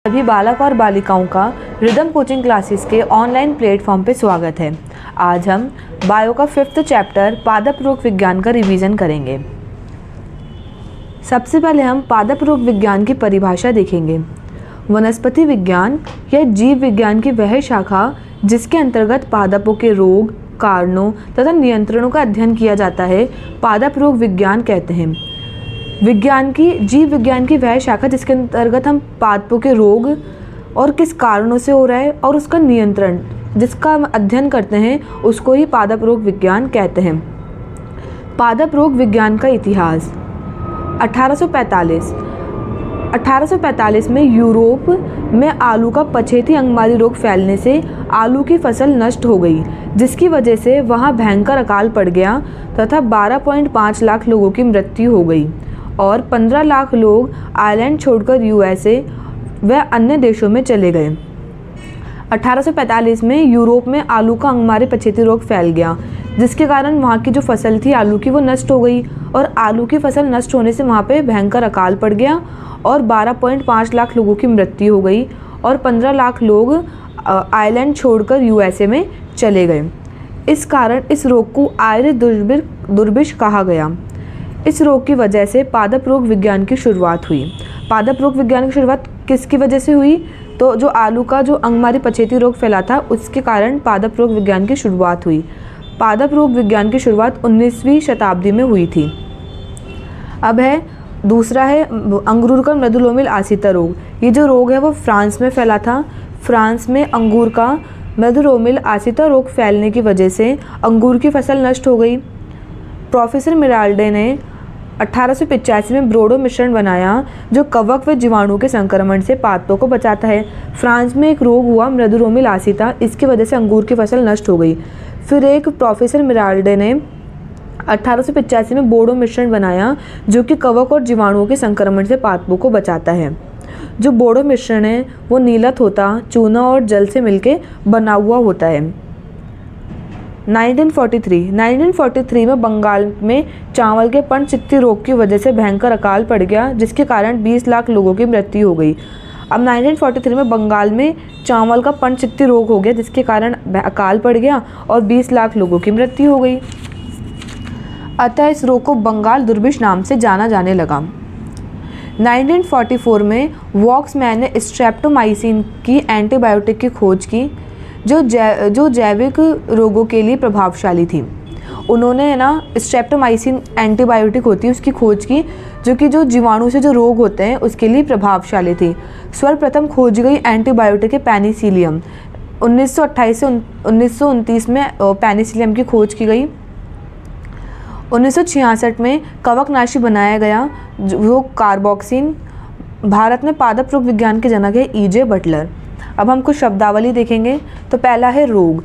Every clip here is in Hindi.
सभी बालक और बालिकाओं का रिदम कोचिंग क्लासेस के ऑनलाइन प्लेटफॉर्म पे स्वागत है। आज हम बायो का 5th चैप्टर पादप रोग विज्ञान का रिवीजन करेंगे। सबसे पहले हम पादप रोग विज्ञान की परिभाषा देखेंगे। वनस्पति विज्ञान या जीव विज्ञान की वह शाखा जिसके अंतर्गत पादपों के रोग, कारणों तथा नियंत्रणों का अध्ययन किया जाता है, पादप रोग विज्ञान कहते हैं। जीव विज्ञान की वह शाखा जिसके अंतर्गत हम पादपों के रोग और किस कारणों से हो रहा है और उसका नियंत्रण जिसका हम अध्ययन करते हैं, उसको ही पादप रोग विज्ञान कहते हैं। पादप रोग विज्ञान का इतिहास 1845 में यूरोप में आलू का पछेती अंगमारी रोग फैलने से आलू की फसल नष्ट हो गई, जिसकी वजह से वहां भयंकर अकाल पड़ गया तथा 12.5 लाख लोगों की मृत्यु हो गई और 15 लाख लोग आयरलैंड छोड़कर यूएसए व अन्य देशों में चले गए। 1845 में यूरोप में आलू का अंगमारी पछेती रोग फैल गया, जिसके कारण वहाँ की जो फसल थी आलू की वो नष्ट हो गई और आलू की फसल नष्ट होने से वहाँ पे भयंकर अकाल पड़ गया और 12.5 लाख लोगों की मृत्यु हो गई और 15 लाख लोग आयरलैंड छोड़कर यूएसए में चले गए। इस कारण इस रोग को आयरिश दुर्भिक्ष कहा गया। इस रोग की वजह से पादप रोग विज्ञान की शुरुआत हुई। पादप रोग विज्ञान की शुरुआत किसकी वजह से हुई? तो जो आलू का जो अंगमारी पछेती रोग फैला था उसके कारण पादप रोग विज्ञान की शुरुआत हुई। पादप रोग विज्ञान की शुरुआत 19वीं शताब्दी में हुई थी। अब है दूसरा है अंगूर का मृदुलोमिल आसिता रोग। ये जो रोग है वो फ्रांस में फैला था। फ्रांस में अंगूर का मृदुलोमिल आसिता रोग फैलने की वजह से अंगूर की फसल नष्ट हो गई। प्रोफेसर मिराल्डे ने 1885 में ब्रोडो मिश्रण बनाया जो कवक व जीवाणु के संक्रमण से पादपों को बचाता है। फ्रांस में एक रोग हुआ मृदुलोमिल आसिता, इसकी वजह से अंगूर की फसल नष्ट हो गई। फिर एक प्रोफेसर मिराल्डे ने 1885 में बोडो मिश्रण बनाया जो कि कवक और जीवाणुओं के संक्रमण से पादपों को बचाता है। जो बोडो मिश्रण है वो नीलत होता, चूना और जल से मिलके बना हुआ होता है। 1943 में बंगाल में चावल के पनचित्ती रोग की वजह से भयंकर अकाल पड़ गया, जिसके कारण 20 लाख लोगों की मृत्यु हो गई। अब 1943 में बंगाल में चावल का पनचित्ती रोग हो गया, जिसके कारण अकाल पड़ गया और 20 लाख लोगों की मृत्यु हो गई। अतः इस रोग को बंगाल दुर्भिक्ष नाम से जाना जाने लगा। 1944 में वॉक्समैन ने स्ट्रेप्टोमाइसिन की एंटीबायोटिक की खोज की जो जैविक रोगों के लिए प्रभावशाली थी। उन्होंने ना स्ट्रेप्टोमाइसिन एंटीबायोटिक होती है उसकी खोज की, जो कि जो जीवाणु से जो रोग होते हैं उसके लिए प्रभावशाली थी। सर्वप्रथम खोजी गई एंटीबायोटिक है पेनिसिलियम। 1928 से 1929 में पेनिसिलियम की खोज की गई। 1966 में कवकनाशी बनाया गया जो कार्बोक्सिन। भारत में पादप रोग विज्ञान के जनक है E.J. बटलर। अब हम कुछ शब्दावली देखेंगे। तो पहला है रोग।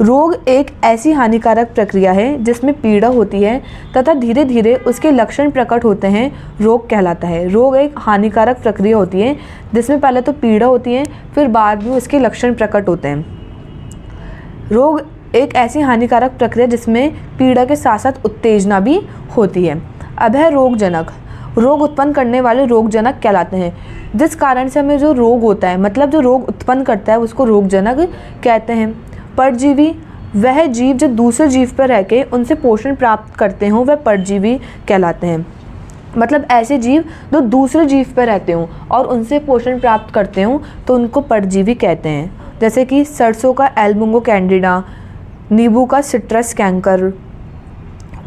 रोग एक ऐसी हानिकारक प्रक्रिया है जिसमें पीड़ा होती है तथा धीरे धीरे उसके लक्षण प्रकट होते हैं, रोग कहलाता है। रोग एक हानिकारक प्रक्रिया होती है जिसमें पहले तो पीड़ा होती है, फिर बाद में उसके लक्षण प्रकट होते हैं। रोग एक ऐसी हानिकारक प्रक्रिया जिसमें पीड़ा के साथ साथ उत्तेजना भी होती है। अब है रोगजनक। रोग उत्पन्न करने वाले रोगजनक कहलाते हैं। जिस कारण से हमें जो रोग होता है, मतलब जो रोग उत्पन्न करता है, उसको रोगजनक कहते हैं। परजीवी, वह जीव जो दूसरे जीव पर रह के उनसे पोषण प्राप्त करते हों, वह परजीवी कहलाते हैं। मतलब ऐसे जीव जो दूसरे जीव पर रहते हों और उनसे पोषण प्राप्त करते हों तो उनको परजीवी कहते हैं। जैसे कि सरसों का एल्बुंगो कैंडिडा, नींबू का सिट्रस कैंकर।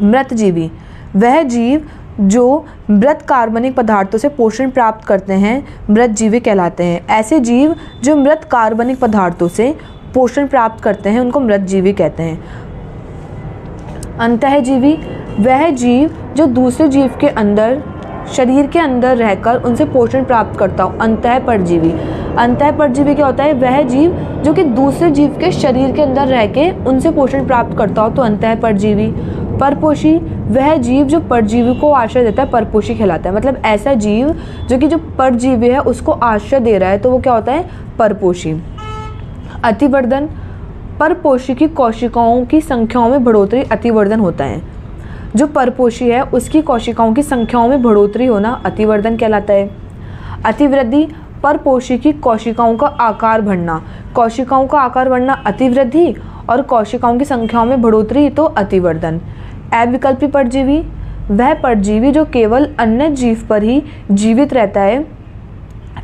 मृतजीवी, वह जीव जो मृत कार्बनिक पदार्थों से पोषण प्राप्त करते हैं, मृतजीवी कहलाते हैं। ऐसे जीव जो मृत कार्बनिक पदार्थों से पोषण प्राप्त करते हैं उनको मृतजीवी कहते हैं। अंतःजीवी, वह जीव जो दूसरे जीव के अंदर शरीर के अंदर रहकर उनसे पोषण प्राप्त करता हो, अंतःपरजीवी। अंतःपरजीवी क्या होता है? वह जीव जो कि दूसरे जीव के शरीर के अंदर रह के उनसे पोषण प्राप्त करता हो, तो अंतःपरजीवी। परपोषी, वह जीव जो परजीवी को आश्रय देता है, परपोषी कहलाता है। मतलब ऐसा जीव जो कि जो परजीवी है उसको आश्रय दे रहा है, तो वो क्या होता है? परपोषी। अतिवर्धन, परपोषी की कोशिकाओं की संख्याओं में बढ़ोतरी अतिवर्धन होता है। जो परपोषी है उसकी कोशिकाओं की संख्याओं में बढ़ोतरी होना अतिवर्धन कहलाता है। अतिवृद्धि, परपोषी की कोशिकाओं का आकार बढ़ना, कोशिकाओं का आकार बढ़ना अतिवृद्धि और कोशिकाओं की संख्याओं में बढ़ोतरी तो अतिवर्धन। अविकल्पी परजीवी, वह परजीवी जो केवल अन्य जीव पर ही जीवित रहता है,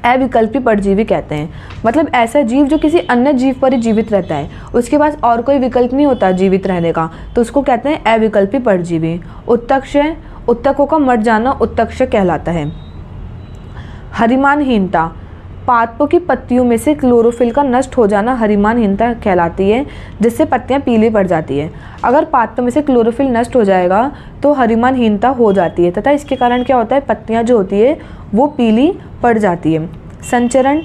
अविकल्पी परजीवी कहते हैं। मतलब ऐसा जीव जो किसी अन्य जीव पर ही जीवित रहता है, उसके पास और कोई विकल्प नहीं होता जीवित रहने का, तो उसको कहते हैं अविकल्पी परजीवी। उत्तक्षय, उत्तकों का मर जाना उत्तक्षय कहलाता है। हरिमानहीनता, पादपों की पत्तियों में से क्लोरोफिल का नष्ट हो जाना हरिमानहीनता कहलाती है, जिससे पत्तियां पीली पड़ जाती है। अगर पादपों में से क्लोरोफिल नष्ट हो जाएगा तो हरिमानहीनता हो जाती है, तथा इसके कारण क्या होता है, पत्तियां जो होती है वो पीली पड़ जाती है। संचरण,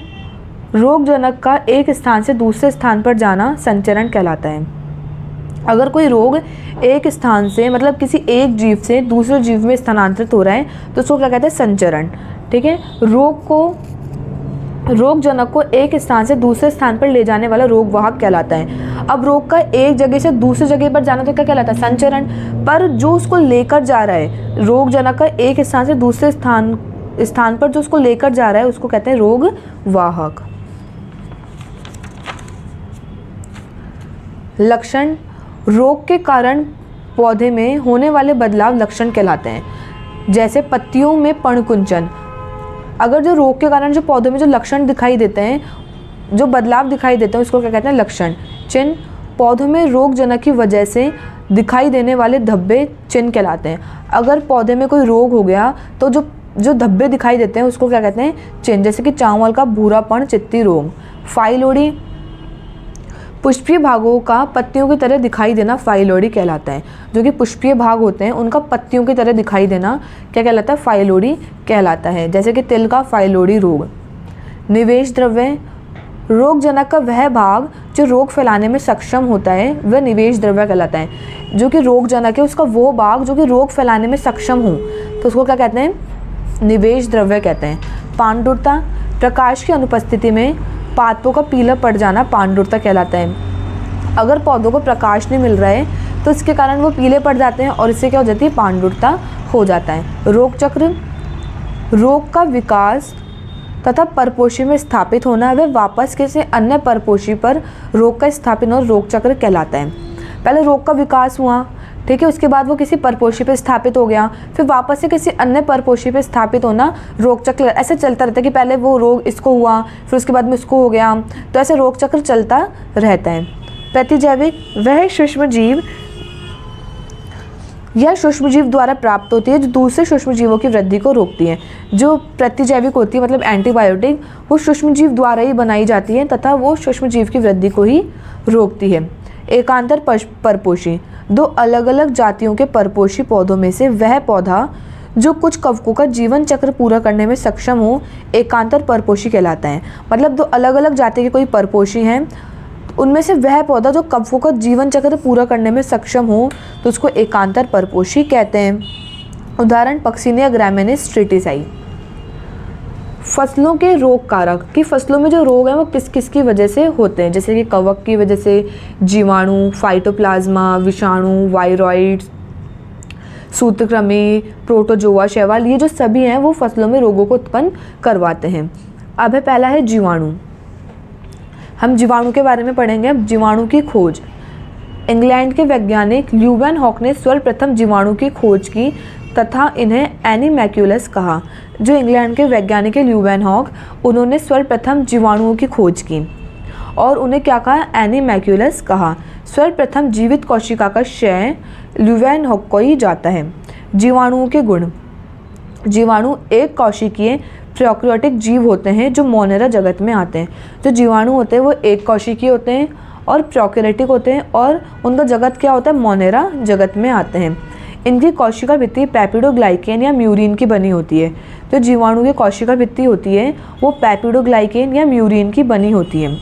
रोगजनक का एक स्थान से दूसरे स्थान पर जाना संचरण कहलाता है। अगर कोई रोग एक स्थान से मतलब किसी एक जीव से दूसरे जीव में स्थानांतरित हो रहा है तो उसको क्या कहते हैं, संचरण। ठीक है, रोगजनक को एक स्थान से दूसरे स्थान पर ले जाने वाला रोगवाहक कहलाता है। अब रोग का एक जगह से दूसरी जगह पर जाना तो क्या कहलाता है, संचरण। पर जो उसको लेकर जा रहा है, रोगजनक का एक स्थान से दूसरे स्थान पर जो उसको लेकर जा रहा है उसको कहते हैं रोगवाहक। लक्षण, रोग के कारण पौधे में होने वाले बदलाव लक्षण कहलाते हैं। जैसे पत्तियों में पर्णकुंचन, अगर जो रोग के कारण जो पौधों में जो लक्षण दिखाई देते हैं, जो बदलाव दिखाई देते हैं, उसको क्या कहते हैं, लक्षण। चिन्ह, पौधों में रोगजनक की वजह से दिखाई देने वाले धब्बे चिन्ह कहलाते हैं। अगर पौधे में कोई रोग हो गया तो जो धब्बे दिखाई देते हैं उसको क्या कहते हैं, चिन्ह। जैसे कि चावल का भूरापन चित्ती रोग। फाइलोडी, पुष्पीय भागों का पत्तियों की तरह दिखाई देना फाइलोडी कहलाता है। जो कि पुष्पीय भाग होते हैं उनका पत्तियों की तरह दिखाई देना क्या कहलाता है, फाइलोडी कहलाता है। जैसे कि तिल का फाइलोडी रोग। निवेश द्रव्य, रोगजनक का वह भाग जो रोग फैलाने में सक्षम होता है वह निवेश द्रव्य कहलाता है। जो कि रोगजनक है उसका वो भाग जो कि रोग फैलाने में सक्षम हो तो उसको क्या कहते हैं, निवेश द्रव्य कहते हैं। पांडुरता, प्रकाश की अनुपस्थिति में पादपों का पीला पड़ जाना पांडुरता कहलाता है। अगर पौधों को प्रकाश नहीं मिल रहा है तो इसके कारण वो पीले पड़ जाते हैं और इससे क्या हो जाती है, पांडुरता हो जाता है। रोग चक्र, रोग का विकास तथा परपोषी में स्थापित होना, वह वापस किसी अन्य परपोषी पर रोग का स्थापित और रोग चक्र कहलाता है। पहले रोग का विकास हुआ, ठीक है, उसके बाद वो किसी परपोषी पे स्थापित हो गया, फिर वापस से किसी अन्य परपोषी पे स्थापित होना रोग चक्र। ऐसे चलता रहता है कि पहले वो रोग इसको हुआ फिर उसके बाद में उसको हो गया, तो ऐसे रोग चक्र चलता रहता है। प्रतिजैविक, वह सूक्ष्म जीव यह सूक्ष्म जीव द्वारा प्राप्त होती है जो दूसरे सूक्ष्म जीवों की वृद्धि को रोकती है। जो प्रतिजैविक होती है मतलब एंटीबायोटिक, वो सूक्ष्म जीव द्वारा ही बनाई जाती है तथा वो सूक्ष्म जीव की वृद्धि को ही रोकती है। एकांतर परपोषी, दो अलग अलग जातियों के परपोषी पौधों में से वह पौधा जो कुछ कवकों का जीवन चक्र पूरा करने में सक्षम हो एकांतर परपोषी कहलाता है। मतलब दो अलग अलग जाति के कोई परपोषी हैं, उनमें से वह पौधा जो कवकों का जीवन चक्र पूरा करने में सक्षम हो तो उसको एकांतर परपोषी कहते हैं। उदाहरण पक्सिनिया ग्रामिनीस ट्रिटिसाई। फसलों के रोग कारक, कि फसलों में जो रोग हैं वो किस किस की वजह से होते हैं, जैसे कि कवक की वजह से जीवाणु, फाइटोप्लाज्मा, विषाणु, वायरॉइड्स, सूत्रकृमि, प्रोटोजोआ, शैवाल, ये जो सभी हैं वो फसलों में रोगों को उत्पन्न करवाते हैं। अब है पहला है जीवाणु। हम जीवाणु के बारे में पढ़ेंगे। अब जीवाणु की खोज, इंग्लैंड के वैज्ञानिक ल्यूवेनहॉक ने सर्वप्रथम जीवाणु की खोज की तथा इन्हें एनीमैक्यूलस कहा। जो इंग्लैंड के वैज्ञानिक है ल्यूवेनहॉक, उन्होंने सर्वप्रथम जीवाणुओं की खोज की और उन्हें क्या कहा, एनीमैक्यूलस कहा। सर्वप्रथम जीवित कोशिका का श्रेय ल्यूवेनहॉक को ही जाता है। जीवाणुओं के गुण, जीवाणु एक कोशिकीय प्रोकैरियोटिक जीव होते हैं जो मोनेरा जगत में आते हैं। जो जीवाणु होते हैं वो एक कोशिकीय होते हैं और प्रोकैरियोटिक होते हैं और उनका जगत क्या होता है, मोनेरा जगत में आते हैं। इनकी कोशिका भित्ति पेप्टिडोग्लाइकेन या म्यूरिन की बनी होती है। जो जीवाणु की कोशिका भित्ति होती है वो पेप्टिडोग्लाइकेन या म्यूरिन की बनी होती है।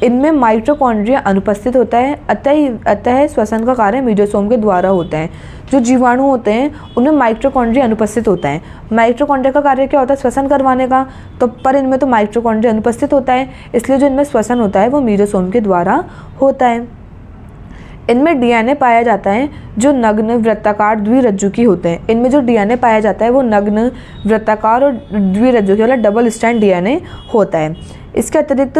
इनमें माइटोकॉन्ड्रिया अनुपस्थित होता है, अतः श्वसन का कार्य मीजोसोम के द्वारा होता है। जो जीवाणु होते हैं उनमें माइटोकॉन्ड्रिया अनुपस्थित होता है। माइटोकॉन्ड्रिया का कार्य क्या होता है, श्वसन करवाने का, तो पर इनमें तो माइटोकॉन्ड्रिया अनुपस्थित होता है, इसलिए जो इनमें श्वसन होता है वो मीजोसोम के द्वारा होता है। इनमें डीएनए पाया जाता है जो नग्न, वृत्ताकार, द्विरज्जुकी होते हैं। इनमें जो डीएनए पाया जाता है वो नग्न, वृत्ताकार और द्विरज्जुकी वाला डबल स्ट्रैंड डीएनए होता है। इसके अतिरिक्त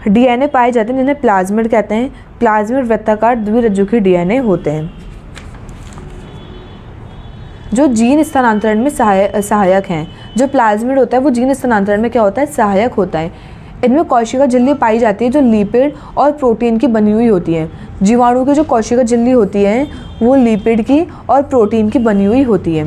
डीएनए पाए जाते हैं जिन्हें प्लाज्मिड कहते हैं। प्लाज्मिड वृत्ताकार द्विरज्जुकी डीएनए होते हैं जो जीन स्थानांतरण में सहायक हैं। जो प्लाज्मिड होता है वो जीन स्थानांतरण में क्या होता है, सहायक होता है। इनमें कोशिका झिल्ली पाई जाती है जो लिपिड और प्रोटीन की बनी हुई होती है। जीवाणु की जो कोशिका झिल्ली होती है वो लिपिड की और प्रोटीन की बनी हुई होती है।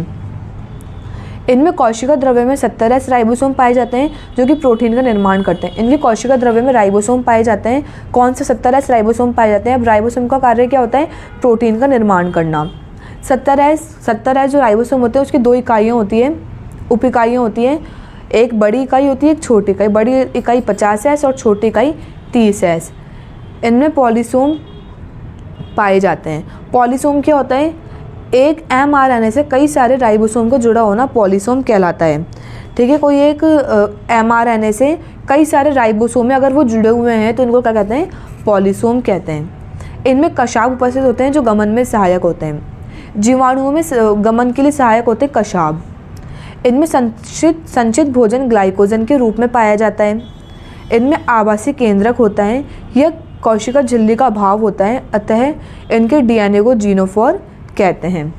इनमें कोशिका द्रव्य में 70S राइबोसोम पाए जाते हैं जो कि प्रोटीन का निर्माण करते हैं। इनके कोशिका द्रव्य में राइबोसोम पाए जाते हैं। कौन से 70S राइबोसोम पाए जाते हैं? अब राइबोसोम का कार्य क्या होता है? प्रोटीन का निर्माण करना। 70S जो राइबोसोम होते हैं उसकी 2 इकाइयाँ होती हैं, उप इकाइयाँ होती हैं। एक बड़ी इकाई होती है, एक छोटी इकाई। बड़ी इकाई 50S और छोटी इकाई 30S। इनमें पॉलीसोम पाए जाते हैं। पॉलीसोम क्या होता है? एक mRNA से कई सारे राइबोसोम का जुड़ा होना पॉलीसोम कहलाता है। ठीक है, कोई एक mRNA से कई सारे राइबोसोम में अगर वो जुड़े हुए हैं तो इनको क्या कहते हैं? पॉलीसोम कहते हैं। इनमें कशाब उपस्थित होते हैं जो गमन में सहायक होते हैं। जीवाणुओं में गमन के लिए सहायक होते हैं कशाब। इनमें संचित भोजन ग्लाइकोजन के रूप में पाया जाता है। इनमें आवासीय केंद्रक होता है। यह कोशिका झिल्ली का अभाव होता है, अतः इनके डीएनए को जीनोफोर कहते हैं।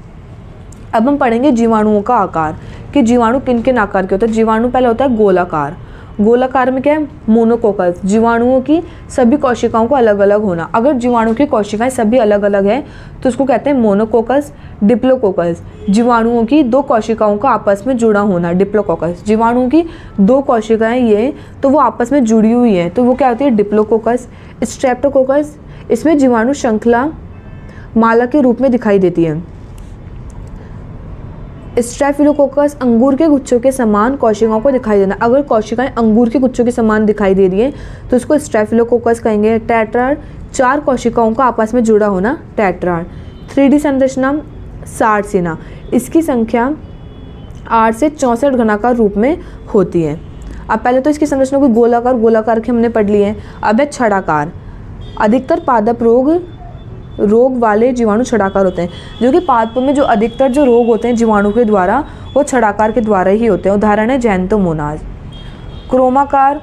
अब हम पढ़ेंगे जीवाणुओं का आकार कि जीवाणु किन किन आकार के होते हैं। जीवाणु पहले होता है गोलाकार। गोलाकार में क्या है? मोनोकोकस। जीवाणुओं की सभी कोशिकाओं को अलग अलग होना। अगर जीवाणु की कोशिकाएं सभी अलग अलग हैं तो उसको कहते हैं मोनोकोकस। डिप्लोकोकस, जीवाणुओं की 2 कोशिकाओं का आपस में जुड़ा होना। डिप्लोकोकस, जीवाणुओं की 2 कोशिकाएं ये तो वो आपस में जुड़ी हुई हैं तो वो क्या होती है? डिप्लोकोकस। स्ट्रेप्टोकोकस, इसमें जीवाणु श्रृंखला माला के रूप में दिखाई देती है। स्ट्रेप्टोकोकस अंगूर के गुच्छों के समान कोशिकाओं को दिखाई देना। अगर कोशिकाएं अंगूर के गुच्छों के समान दिखाई दे रही है तो उसको स्ट्रेप्टोकोकस कहेंगे। टेट्राड, 4 कोशिकाओं का आपस में जुड़ा होना, टेट्राड। 3D संरचना सारसिना, इसकी संख्या 8 से 64 घनाकार रूप में होती है। अब पहले तो इसकी संरचना को गोलाकार के हमने पढ़ लिए हैं। अब है छड़ाकार। अधिकतर पादप रोग वाले जीवाणु छड़ाकार होते हैं, जो कि पादपों में जो अधिकतर जो रोग होते हैं जीवाणु के द्वारा वो छड़ाकार के द्वारा ही होते हैं। उदाहरण है जैंतोमोनाज। क्रोमाकार,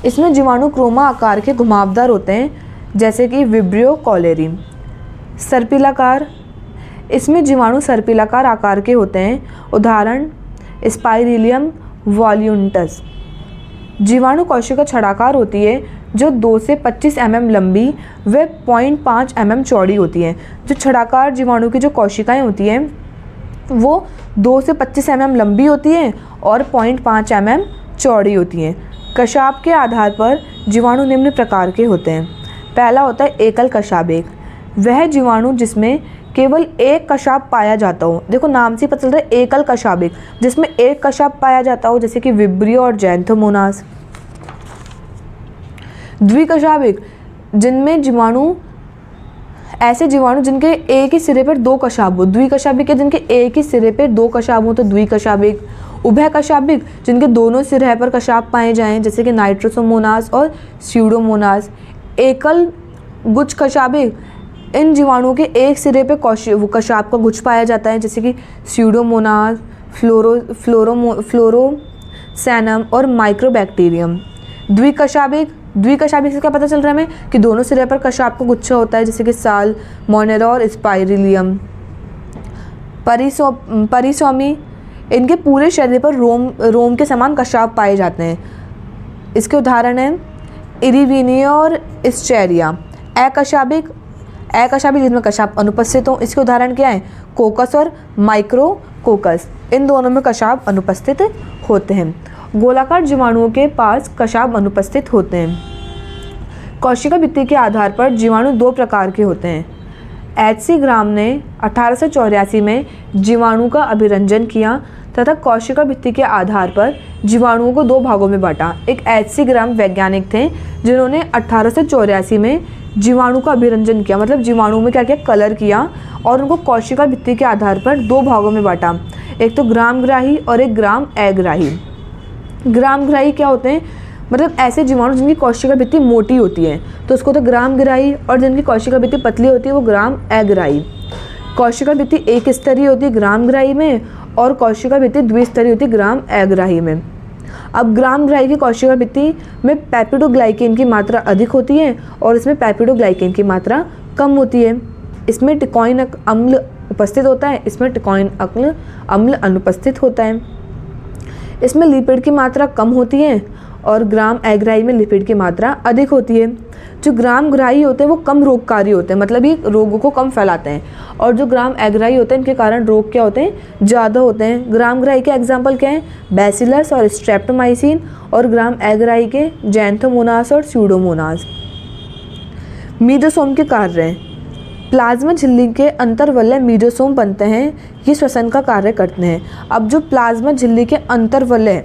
इसमें जीवाणु क्रोमा आकार के घुमावदार होते हैं जैसे कि विब्रियो कॉलेरी। सर्पिलाकार, इसमें जीवाणु सर्पिलाकार आकार के होते हैं। उदाहरण स्पाइरिलियम वॉल्यूंटस। जीवाणु कोशिका छड़ाकार होती है जो 2 से 25 mm लंबी व 0.5 mm चौड़ी होती है। जो छड़ाकार जीवाणु की जो कोशिकाएं होती हैं वो 2 से 25 mm लंबी होती हैं और 0.5 mm चौड़ी होती हैं। कशाब के आधार पर जीवाणु निम्न प्रकार के होते हैं। पहला होता है एकल कशाबेक, वह जीवाणु जिसमें केवल एक कशाब पाया जाता हो। देखो नाम से पता चल रहा है एकल कशाबेक, जिसमें एक कशाब पाया जाता हो, जैसे कि विब्रियो और जैंथोमोनास। द्विकशाबिक, जिनमें जीवाणु ऐसे जीवाणु जिनके एक ही सिरे पर 2 कशाब हो। द्विकशाबिक है जिनके एक ही सिरे पर 2 कशाब हो तो द्विकशाबिक। उभय कशाबिक, जिनके दोनों सिरे पर कशाब पाए जाएं, जैसे कि नाइट्रोसोमोनास और स्यूडोमोनास। एकल गुच्छ कशाबिक, इन जीवाणुओं के एक सिरे पे कशाब का गुच्छ पाया जाता है, जैसे कि स्यूडोमोनास, फ्लोरोसैनम और माइक्रोबैक्टीरियम। द्विकशाबिक से क्या पता चल रहा है हमें कि दोनों सिरे पर कशाब का गुच्छा होता है, जैसे कि साल, मोनेरा और स्पाइरिलियम। परिसोमी, इनके पूरे शरीर पर रोम के समान कशाब पाए जाते हैं। इसके उदाहरण हैं इरिविनिया और स्चेरिया। अकशाबिक जिसमें कशाब अनुपस्थित हो, इसके उदाहरण क्या है? कोकस और माइक्रोकोकस, इन दोनों में कशाब अनुपस्थित होते हैं। गोलाकार जीवाणुओं के पास कशाब अनुपस्थित होते हैं। कोशिका भित्ति के आधार पर जीवाणु 2 प्रकार के होते हैं। H.C. ग्राम ने 1884 में जीवाणु का अभिरंजन किया तथा कोशिका भित्ति के आधार पर जीवाणुओं को 2 भागों में बांटा। एक H.C. ग्राम वैज्ञानिक थे जिन्होंने 1884 में जीवाणु का अभिरंजन किया, मतलब जीवाणु में क्या किया? कलर किया और उनको कोशिका भित्ति के आधार पर 2 भागों में बांटा। एक तो ग्रामग्राही और एक ग्राम अग्राही। ग्रामग्राही क्या होते हैं? मतलब ऐसे जीवाणु जिनकी कोशिका भित्ति मोटी होती है तो उसको तो ग्राम ग्राही, और जिनकी कोशिका भित्ति पतली होती है वो ग्राम अग्राही। कोशिका भित्ति एक स्तरीय होती है ग्राम ग्राही में, और कोशिका भित्ति द्विस्तरीय होती है ग्राम अग्राही में। अब ग्राम ग्राही की कोशिका भित्ति में पेप्टिडोग्लाइकेन की मात्रा अधिक होती है और इसमें पेप्टिडोग्लाइकेन की मात्रा कम होती है। इसमें टिकोइन अम्ल उपस्थित होता है, इसमें टिकोइन अम्ल अनुपस्थित होता है। इसमें लिपिड की मात्रा कम होती है और ग्राम अग्राही में लिपिड की मात्रा अधिक होती है। जो ग्राम ग्राही होते हैं वो कम रोगकारी होते हैं, मतलब ये रोगों को कम फैलाते हैं, और जो ग्राम अग्राही होते हैं इनके कारण रोग क्या होते हैं, ज़्यादा होते हैं। ग्राम ग्राही के एग्जाम्पल क्या हैं, बैसिलस और स्ट्रेप्टोमाइसिन, और ग्राम अग्राही के जैंथोमोनास और स्यूडोमोनास। मीजोसोम के कार्य हैं। प्लाज्मा झिल्ली के अंतर्वलय मीजोसोम बनते हैं, ये श्वसन का कार्य करते हैं। अब जो प्लाज्मा झिल्ली के अंतर्वलय,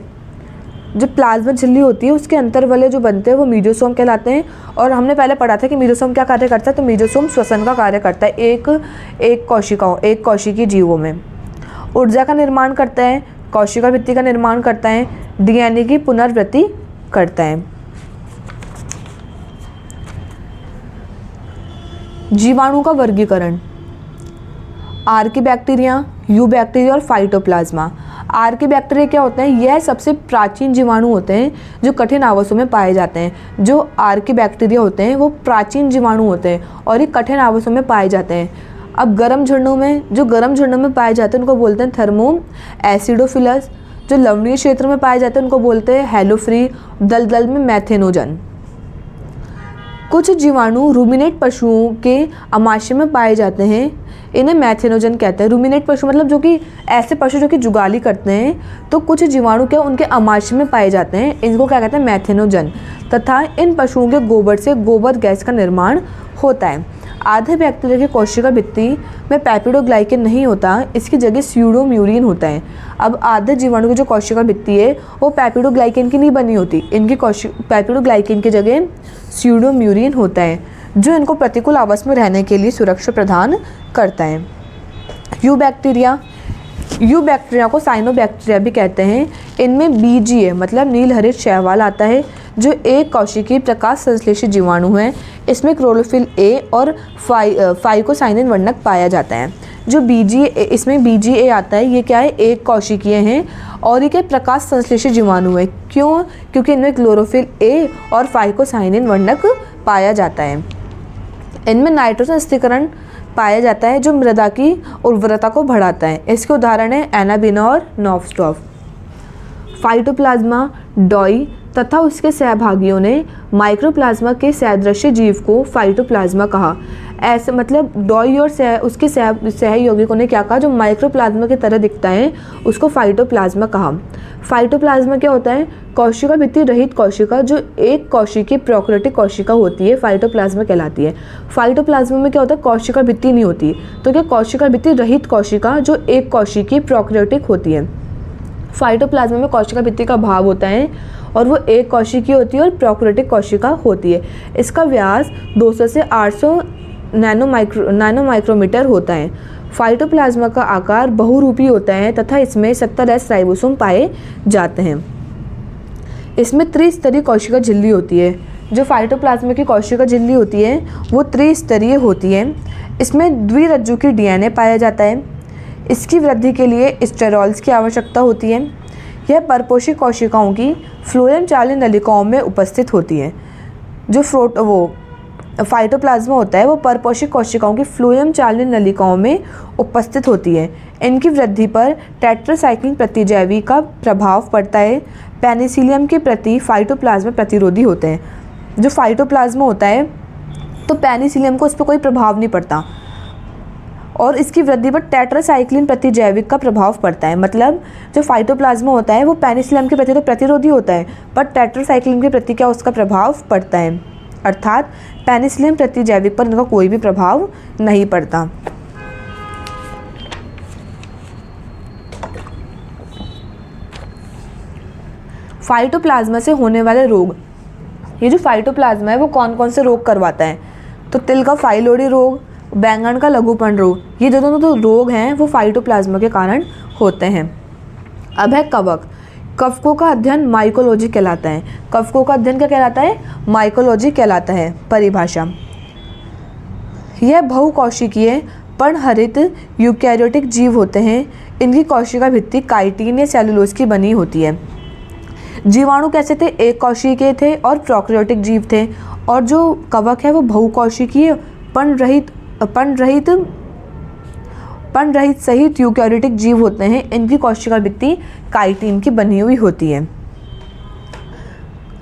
जो प्लाज्मा झिल्ली होती है उसके अंतर्वलय जो बनते हैं वो मीजोसोम कहलाते हैं। और हमने पहले पढ़ा था कि मीजोसोम क्या कार्य करता है, तो मीजोसोम श्वसन का कार्य करता है एक कोशिकी जीवों में। ऊर्जा का निर्माण करता है, कोशिका भित्ति का निर्माण करता है, डीएनए की पुनर्वृत्ति करता है। जीवाणु का वर्गीकरण। आर्किबैक्टीरिया, यूबैक्टीरिया और फाइटोप्लाज्मा। आर्किबैक्टीरिया क्या होते हैं, यह सबसे प्राचीन जीवाणु होते हैं जो कठिन आवासों में पाए जाते हैं। जो आर्किबैक्टीरिया होते हैं वो प्राचीन जीवाणु होते हैं और ये कठिन आवासों में पाए जाते हैं। अब गर्म झरनों में पाए जाते हैं उनको बोलते हैं थर्मो एसिडोफिलस। जो लवणीय क्षेत्र में पाए जाते हैं उनको बोलते हैं हेलोफ्री। दलदल में मैथेनोजन। कुछ जीवाणु रूमिनेट पशुओं के अमाशय में पाए जाते हैं, इन्हें मैथेनोजन कहते हैं। रूमिनेट पशु मतलब जो कि ऐसे पशु जो कि जुगाली करते हैं, तो कुछ जीवाणु क्या उनके अमाशय में पाए जाते हैं, इनको क्या कहते हैं, मैथेनोजन। तथा इन पशुओं के गोबर से गोबर गैस का निर्माण होता है। आधे बैक्टीरिया की कोशिका भित्ति में पेप्टिडोग्लाइकेन नहीं होता, इसकी जगह स्यूडोम्यूरिन होता है। अब आधे जीवाणु की जो कोशिका भित्ति है वो पेप्टिडोग्लाइकेन की नहीं बनी होती, इनकी पेप्टिडोग्लाइकेन की जगह स्यूडोम्यूरिन होता है जो इनको प्रतिकूल आवास में रहने के लिए सुरक्षा प्रदान करता है। यूबैक्टीरिया को साइनोबैक्टीरिया भी कहते हैं। इनमें बीजीए मतलब नील हरित शैवाल आता है जो एक कोशिकीय प्रकाश संश्लेषी जीवाणु है। इसमें क्लोरोफिल ए और फाइकोसाइनिन वर्णक पाया जाता है। जो बीजीए, इसमें बीजीए आता है, ये क्या है, एक कोशिकीय हैं और ये क्या प्रकाश संश्लेषी जीवाणु है। क्यों? क्योंकि इनमें क्लोरोफिल ए और फाइकोसाइनिन वर्णक पाया जाता है। इनमें नाइट्रोजन स्थिरीकरण पाया जाता है जो मृदा की उर्वरता को बढ़ाता है। इसके उदाहरण है एनाबिना और नॉवस्टॉफ। फाइटोप्लाज्मा, डॉई तथा उसके सहभागियों ने माइक्रोप्लाज्मा के सदृश्य जीव को फाइटोप्लाज्मा कहा। ऐसे मतलब डॉई और उसके सहयोगियों ने क्या कहा, जो माइक्रोप्लाज्मा की तरह दिखता है उसको फाइटोप्लाज्मा कहा। फाइटोप्लाज्मा क्या होता है, कोशिका भित्ति रहित कोशिका जो एक कोशिकीय प्रोकैरियोटिक कोशिका होती है, फाइटोप्लाज्मा कहलाती है। फाइटोप्लाज्मा में क्या होता है, कोशिका भित्ति नहीं होती, तो क्या कोशिका भित्ति रहित कोशिका जो एक कोशिकीय प्रोकैरियोटिक होती है। फाइटोप्लाज्मा में कोशिका भित्ति का अभाव होता है और वो एक कोशिकीय होती है और प्रोकैरियोटिक कोशिका होती है। इसका व्यास 200 से 800 नैनो माइक्रोमीटर होता है। फाइटोप्लाज्मा का आकार बहुरूपी होता है तथा इसमें 70S राइबोसोम पाए जाते हैं। इसमें त्रिस्तरीय कोशिका झिल्ली होती है। जो फाइटोप्लाज्मा की कोशिका झिल्ली होती है वो त्रिस्तरीय होती है। इसमें द्विरज्जु की डीएनए पाया जाता है। इसकी वृद्धि के लिए स्टेरॉल्स की आवश्यकता होती है। यह परपोषी कोशिकाओं की फ्लोएम चालनी नलिकाओं में उपस्थित होती है। जो फाइटोप्लाज्मा होता है वो परपोषी कोशिकाओं की फ्लोएम चालनी नलिकाओं में उपस्थित होती है। इनकी वृद्धि पर टेट्रासाइक्लिन प्रतिजैवी का प्रभाव पड़ता है। पेनिसिलियम के प्रति फाइटोप्लाज्मा प्रतिरोधी होते हैं। जो फाइटोप्लाज्मा होता है तो पेनिसिलियम को उस पर कोई प्रभाव नहीं पड़ता और इसकी वृद्धि पर टेट्रासाइक्लिन प्रतिजैविक का प्रभाव पड़ता है। मतलब जो फाइटोप्लाज्मा होता है वो पेनिसिलियम के प्रति तो प्रतिरोधी होता है पर टेट्रासाइक्लिन के प्रति क्या उसका प्रभाव पड़ता है, अर्थात पेनिसिलियम प्रतिजैविक पर इनका कोई भी प्रभाव नहीं पड़ता। फाइटोप्लाज्मा से होने वाले रोग। ये जो फाइटोप्लाज्मा है वो कौन कौन से रोग करवाता है, तो तिल का फाइलोडी रोग, बैंगन का लघुपन रोग, ये दोनों रोग हैं वो फाइटोप्लाज्मा के कारण होते हैं। अब है कवक। कवकों का अध्ययन माइकोलॉजी कहलाता है। कवकों का अध्ययन क्या कहलाता है? माइकोलॉजी कहलाता है। परिभाषा, यह बहुकोशिकीय पर्णहरित यूकैरियोटिक जीव होते हैं। इनकी कोशिका भित्ति काइटिन या सेलुलोज की बनी होती है। जीवाणु कैसे थे? एक कोशिकीय थे और प्रोकैरियोटिक जीव थे। और जो कवक है वो बहुकोशिकीय पर्णरहित सहित यूकैरियोटिक जीव होते हैं। इनकी कोशिका भित्ति काइटिन की बनी हुई होती है।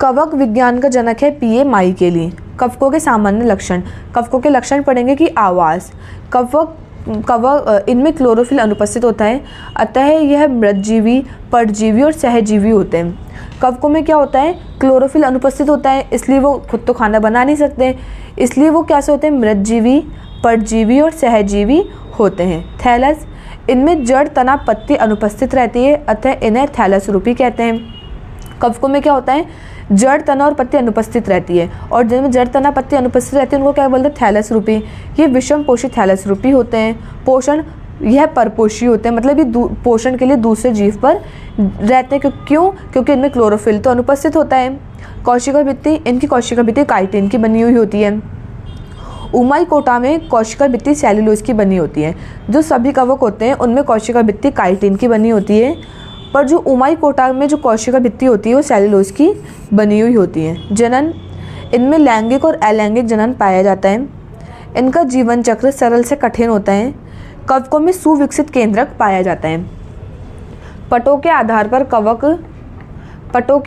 कवक विज्ञान का जनक है पीए माइकेली। कवकों के सामान्य लक्षण, कवकों के लक्षण पढ़ेंगे कि आवास, कवक इनमें क्लोरोफिल अनुपस्थित होता है, अतः यह मृतजीवी, परजीवी और सहजीवी होते हैं। कवकों में क्या होता है? क्लोरोफिल अनुपस्थित होता है, इसलिए वो खुद तो खाना बना नहीं सकते, इसलिए वो कैसे होते हैं? मृतजीवी, परजीवी और सहजीवी होते हैं। थैलस, इनमें जड़, तना, पत्ती अनुपस्थित रहती है, अतः इन्हें थैलस रूपी कहते हैं। कवकों में क्या होता है? जड़, तना और पत्ती अनुपस्थित रहती है, और जिनमें जड़, तना, पत्ती अनुपस्थित रहती है उनको क्या बोलते हैं? थैलस रूपी। ये विषम पोषी थैलस रूपी होते हैं। पोषण, यह परपोषी होते हैं, मतलब ये पोषण के लिए दूसरे जीव पर रहते हैं। क्यों? क्योंकि इनमें क्लोरोफिल तो अनुपस्थित होता है। कोशिका भित्ति, इनकी कोशिका भित्ति काइटिन की बनी हुई होती है। उमाइकोटा में कोशिका भित्ति सेलुलोज की बनी होती है। जो सभी कवक होते हैं उनमें कोशिका भित्ति काइटिन की बनी होती है, पर जो उमाइकोटा में जो कोशिका भित्ति होती है वो सेलुलोज की बनी हुई होती है। जनन, इनमें लैंगिक और अलैंगिक जनन पाया जाता है। इनका जीवन चक्र सरल से कठिन होता है। कवकों में सुविकसित केंद्रक पाया जाता है। पटों के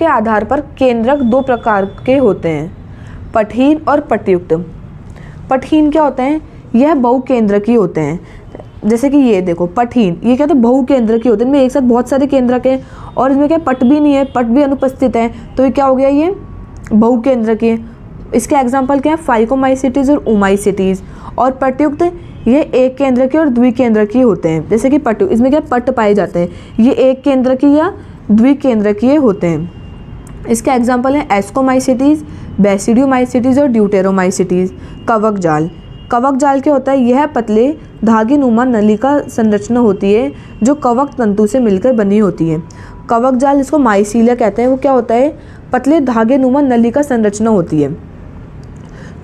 आधार पर केंद्रक दो प्रकार के होते हैं, पटहीन और पटयुक्त। पटहीन क्या होते हैं? यह बहुकेंद्रकीय होते हैं। जैसे कि ये देखो पटहीन, ये क्या होता है? बहुकेंद्रकीय होते हैं। इनमें एक साथ बहुत सारे केंद्रक हैं और इसमें क्या पट भी नहीं है, पट भी अनुपस्थित है, तो ये क्या हो गया? ये बहुकेंद्रकीय। इसके एग्जाम्पल क्या है? फाइकोमाइसिटीज और ओमाइसिटीज। और पटयुक्त, ये एक केंद्रकीय और द्विकेंद्रकीय होते हैं। जैसे कि पट, इसमें क्या पट पाए जाते हैं, ये एक केंद्रकीय या द्विकेंद्रकीय होते हैं। इसके एग्जाम्पल हैं एस्कोमाइसिटीज, बेसिडियोमाइसिटीज और ड्यूटेरोमाइसिटीज। कवक जाल, कवक जाल क्या होता है? यह पतले धागे नुमा नली का संरचना होती है जो कवक तंतु से मिलकर बनी होती है। कवक जाल, इसको माइसीलिया कहते हैं, वो क्या होता है? पतले धागे नुमा नली का संरचना होती है